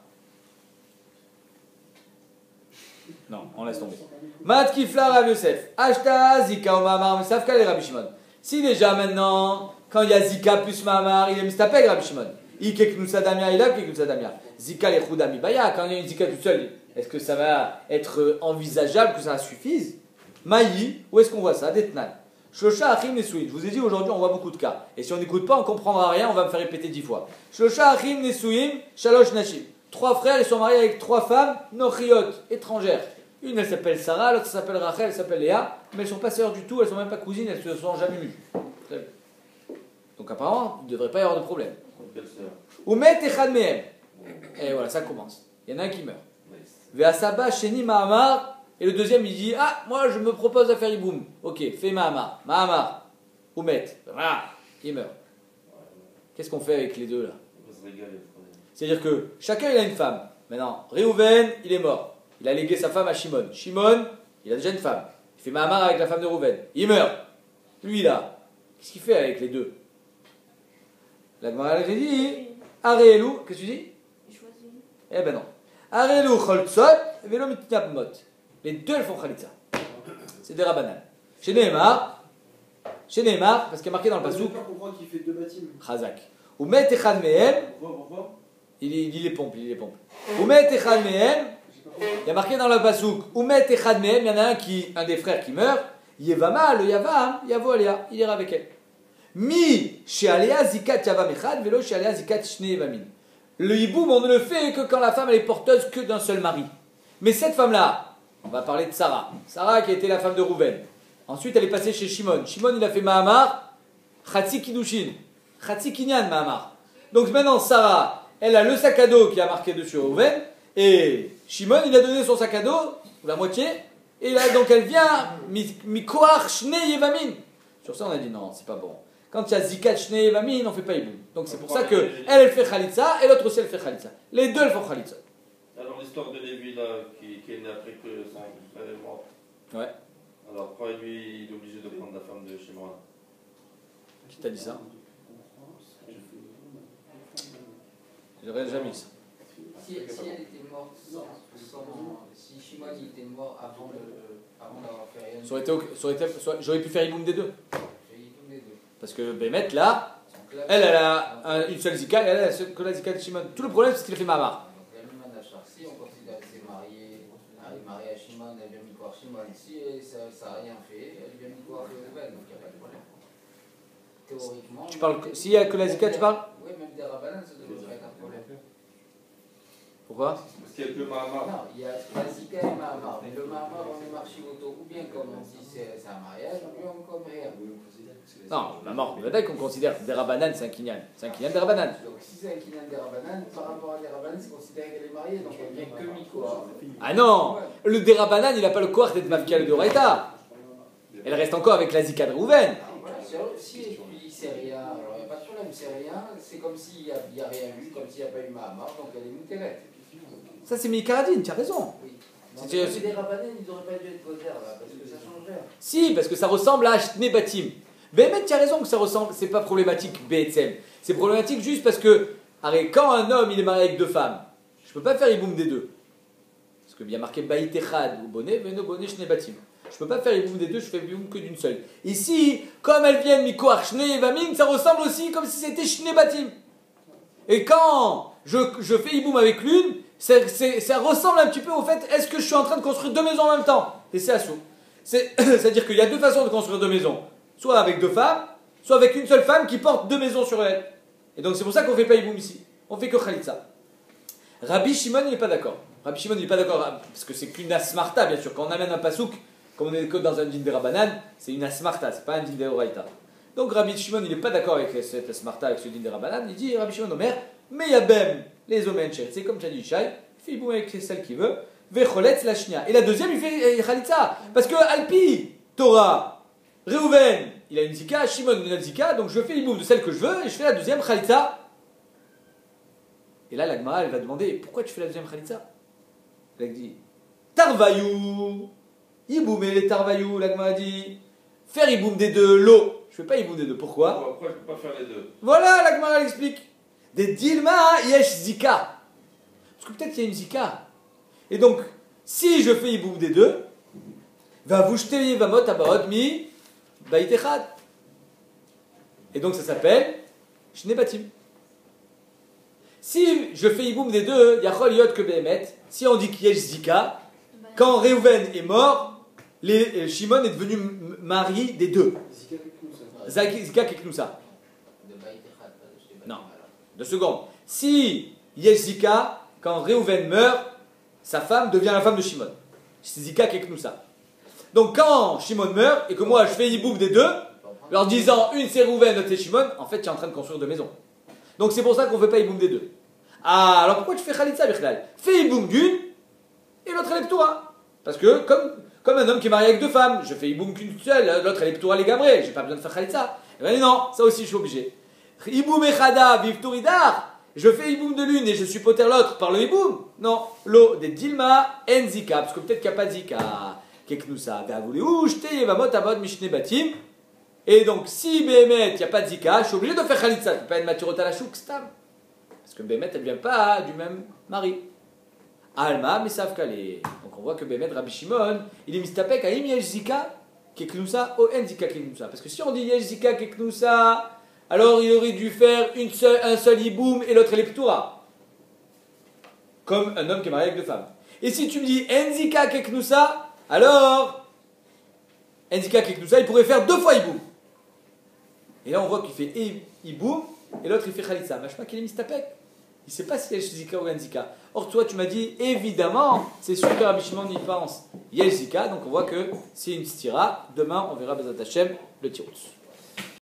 Speaker 1: Non, on laisse tomber. Mat Kifla Rav Yosef. Ashta Zika ou Mamar, Misafka les Rabbi Shimon. Si déjà maintenant, quand il y a Zika plus Mamar, il est mistapek Rabbi Shimon. Ike Knusa Damia, il a Knusa Damia. Zika les Khoudami Baya, quand il y a une Zika tout seul, est-ce que ça va être envisageable que ça suffise? Maï, où est-ce qu'on voit ça? Detnan. Shlosha Achim Nesuin. Je vous ai dit aujourd'hui, on voit beaucoup de cas. Et si on n'écoute pas, on ne comprendra rien, on va me faire répéter 10 fois. Shlosha Achim Nesuin, Shalosh Nashim. 3 frères, ils sont mariés avec 3 femmes, nochiot, étrangères. Une, elle s'appelle Sarah, l'autre s'appelle Rachel, elle s'appelle Léa, mais elles ne sont pas sœurs du tout, elles ne sont même pas cousines, elles ne se sont jamais vues. Très bien. Donc apparemment, il ne devrait pas y avoir de problème. Oumet Echad Mehem. Et voilà, ça commence. Il y en a un qui meurt. Ve'asaba Sheni Mahamar. Et le deuxième, il dit, ah, moi je me propose à faire Iboum. Ok, fais Mahamar. Mahamar. Oumet. Voilà, il meurt. Qu'est-ce qu'on fait avec les deux là? C'est-à-dire que chacun il a une femme. Maintenant, Réhouven, il est mort. Il a légué sa femme à Shimon. Shimon, il a déjà une femme. Il fait Mahamar avec la femme de Réhouven. Il meurt. Lui là, qu'est-ce qu'il fait avec les deux? La Gemara elle dit, Arélu, qu'est-ce que tu dis?
Speaker 2: Il choisit.
Speaker 1: Eh ben non. Arélu Choltzot, Velo Mitnab Mot. Les deux elles font Khalitza. C'est des Rabbanan. Chez Nehemar, parce qu'il y a marqué dans le Passouk,
Speaker 4: Pourquoi qu'il fait 2 bâtiments?
Speaker 1: Chazak. Ou met Echad Mehem,
Speaker 3: Pourquoi
Speaker 1: il les pompe. Ou met Echad Mehem, il y a marqué dans le Passouk, ou met Echad Mehem, il y en a un des frères qui meurt, Yevama, le Yavam, Yavo Aléa, il ira avec elle. Mi, chez Aléa Zikat Yavam Echad, Velo chez Aléa Zikat Shne Yevamim. Le hiboum, on ne le fait que quand la femme elle est porteuse que d'un seul mari. Mais cette femme-là, on va parler de Sarah. Sarah qui a été la femme de Rouven. Ensuite, elle est passée chez Shimon. Shimon, il a fait Mahamar, Chatzi Kiddushin, Chatzi Kinyan Mahamar. Donc maintenant, Sarah, elle a le sac à dos qui a marqué dessus Rouven. Et Shimon, il a donné son sac à dos, la moitié. Et là, donc elle vient, Mikoach Shne Yevamin. Sur ça, on a dit non, c'est pas bon. Quand il y a Zikat Shne Yevamin, on ne fait pas Iboum. Donc c'est pour ça que elle fait Khalitza et l'autre aussi elle fait Khalitza. Les deux elles font Khalitza.
Speaker 3: Alors l'histoire de Lévi là, qui est né après que son frère est mort.
Speaker 1: Ouais.
Speaker 3: Alors pourquoi lui il est obligé de prendre la femme de chez moi?
Speaker 1: Qui t'a dit ça? J'aurais jamais dit ça.
Speaker 5: Si elle était morte si Shimon il était mort avant d'avoir fait rien.
Speaker 1: J'aurais pu faire Iboum des deux.
Speaker 5: J'ai dit tous les deux.
Speaker 1: Parce que Bémet là, elle a une seule Zika et elle a que la Zika de Shimon. Tout le problème c'est qu'il a fait Mahamar.
Speaker 5: Si on considère que c'est marié, elle est mariée à Shimon, elle vient Mikor Shimon. Si ça n'a rien fait, elle vient Mikor Reuven, donc il n'y a pas de problème. Théoriquement.
Speaker 1: Tu parles, s'il n'y a que la Zika, tu parles?
Speaker 5: Oui, même des Rabbanan, ça devrait être un problème.
Speaker 1: Pourquoi?
Speaker 6: Parce qu'il y a que Mahamar.
Speaker 5: Non, il y a la Zika et Mahamar. Mais le Mahamar, on est marchivoto, ou bien comme on dit c'est un mariage, ou bien comme rien.
Speaker 1: Non, Mahamar, on est d'accord qu'on considère des Rabbanan, c'est un Kinyan. C'est un Kinyan des Rabbanan.
Speaker 5: Donc si c'est un Kinyan des Rabbanan, par rapport à des Rabbanan, c'est considéré qu'elle est mariée, donc elle vient que Mikor.
Speaker 1: Ah non, le des Rabbanan, il n'a pas le corps d'être Mafkia le Doraita. Elle reste encore avec la Zika de Rouven.
Speaker 5: Voilà, si il sait rien, alors il n'y a pas de problème, c'est rien, c'est comme s'il n'y a rien eu, comme s'il n'y a pas eu Mahamar, donc elle est Mouteret.
Speaker 1: Ça c'est Mikaradine, tu as raison.
Speaker 5: Oui. C'est des Rabbanan, ils n'auraient pas dû être gozer là, parce que ça change rien.
Speaker 1: Si, parce que ça ressemble à Ashtne Batim. Bémet, tu as raison que ça ressemble, c'est pas problématique BTM. C'est problématique juste parce que, quand un homme il est marié avec 2 femmes, je peux pas faire Iboum des deux. Parce que bien marqué Baït Echad ou Bonnet, Veno Bonnet Shne Batim. Je peux pas faire Iboum des deux, je fais Iboum que d'une seule. Ici, comme elles viennent Mikoach Shne Evamim, ça ressemble aussi comme si c'était Shne Batim. Et quand je fais Iboum avec l'une, ça ressemble un petit peu au fait, est-ce que je suis en train de construire 2 maisons en même temps? Et c'est assaut. C'est-à-dire qu'il y a 2 façons de construire 2 maisons. Soit avec 2 femmes, soit avec une seule femme qui porte 2 maisons sur elle. Et donc c'est pour ça qu'on ne fait pas Iboum ici. On fait que Khalitza. Rabbi Shimon, il n'est pas d'accord. Rabbi Shimon, il n'est pas d'accord, parce que c'est qu'une asmarta, bien sûr. Quand on amène un pasouk, comme on est que dans un din de Rabbanan, c'est une asmarta, c'est pas un din de Horaïta. Donc Rabbi Shimon, il n'est pas d'accord avec cette asmarta, avec ce din de Rabbanan. Il dit, Rabbi Shimon Omer, mais yabem les omen c'est comme tu as dit Shai, il fait Iboum avec celle qu'il veut, vecholetz la shnia. Et la deuxième, il fait Khalitza. Parce que Alpi, Torah, Réhouven, il a une zika, Shimon, il a une zika, donc je fais Iboum de celle que je veux et je fais la deuxième Khalitza. Et là, la Gemara, elle va demander pourquoi tu fais la deuxième Khalitza? Elle dit Tarvayou, Iboum et les Tarvayou, la Gemara dit faire Iboum des deux, l'eau. Je fais pas Iboum des deux, pourquoi?
Speaker 3: Pourquoi je ne peux pas faire les deux?
Speaker 1: Voilà, la Gemara, elle explique. Des Dilma, yesh zika. Parce que peut-être qu'il y a une zika. Et donc, si je fais Iboum des deux, va vous jeter Vamot Abaot mi. Baït Echad. Et donc ça s'appelle Shne Batim. Si je fais Iboum des deux, Yachol Yot que Behemet, si on dit qu'il y a Zika, quand Reuven est mort, Shimon est devenu mari des deux. Zika Keknousa. Non. 2 secondes. Si Yesh Zika, quand Reuven meurt, sa femme devient la femme de Shimon. C'est Zika Keknousa. Donc quand Shimon meurt et que moi je fais Iboum des deux, leur disant une c'est Reuven, l'autre c'est Shimon, en fait tu es en train de construire 2 maisons. Donc c'est pour ça qu'on ne fait pas Iboum des deux. Ah, alors pourquoi tu fais Khalitsa Bichlal? Fais Iboum d'une et l'autre elle est Ptoura. Parce que comme un homme qui est marié avec 2 femmes, je fais Iboum qu'une seule, l'autre elle est Ptoura les gabrés, j'ai pas besoin de faire Khalitsa. Et ben non, ça aussi je suis obligé. Iboum Echada Vivturidar, je fais Iboum de l'une et je suis poter l'autre par le Iboum. Non, l'eau des Dilma en Zika, parce que peut-être qu'il n'y a pas de Zika. Keknousa, Gavoulou, Jte Yevamot Abod Mishne Batim. Et donc, si Behemet, il n'y a pas de Zika, je suis obligé de faire Khalitsa. Je ne peux pas être Maturot à la chouk, stam. Parce que Behemet, elle ne vient pas du même mari. Alma, mais savent qu'elle. Donc on voit que Behemet, Rabbi Shimon, il est mistapek à Im Yesh Zika, Keknousa, O En Zika Keknousa. Parce que si on dit Yesh Zika Keknousa, alors il aurait dû faire un seul Iboum et l'autre elle est Ptoura. Comme un homme qui est marié avec 2 femmes. Et si tu me dis En Zika Keknousa, alors En Zika Keknousa, il pourrait faire 2 fois Iboum. Et là, on voit qu'il fait Iboum et l'autre il fait Khalitsa. Mais je sais pas qu'il est mistapek. Il ne sait pas si Yesh Zika ou Zika. Or, toi, tu m'as dit, évidemment, c'est sûr que Rabbi Shimon y pense Yesh Zika. Donc, on voit que c'est une stira. Demain, on verra Bezat Hashem le Tiroutz.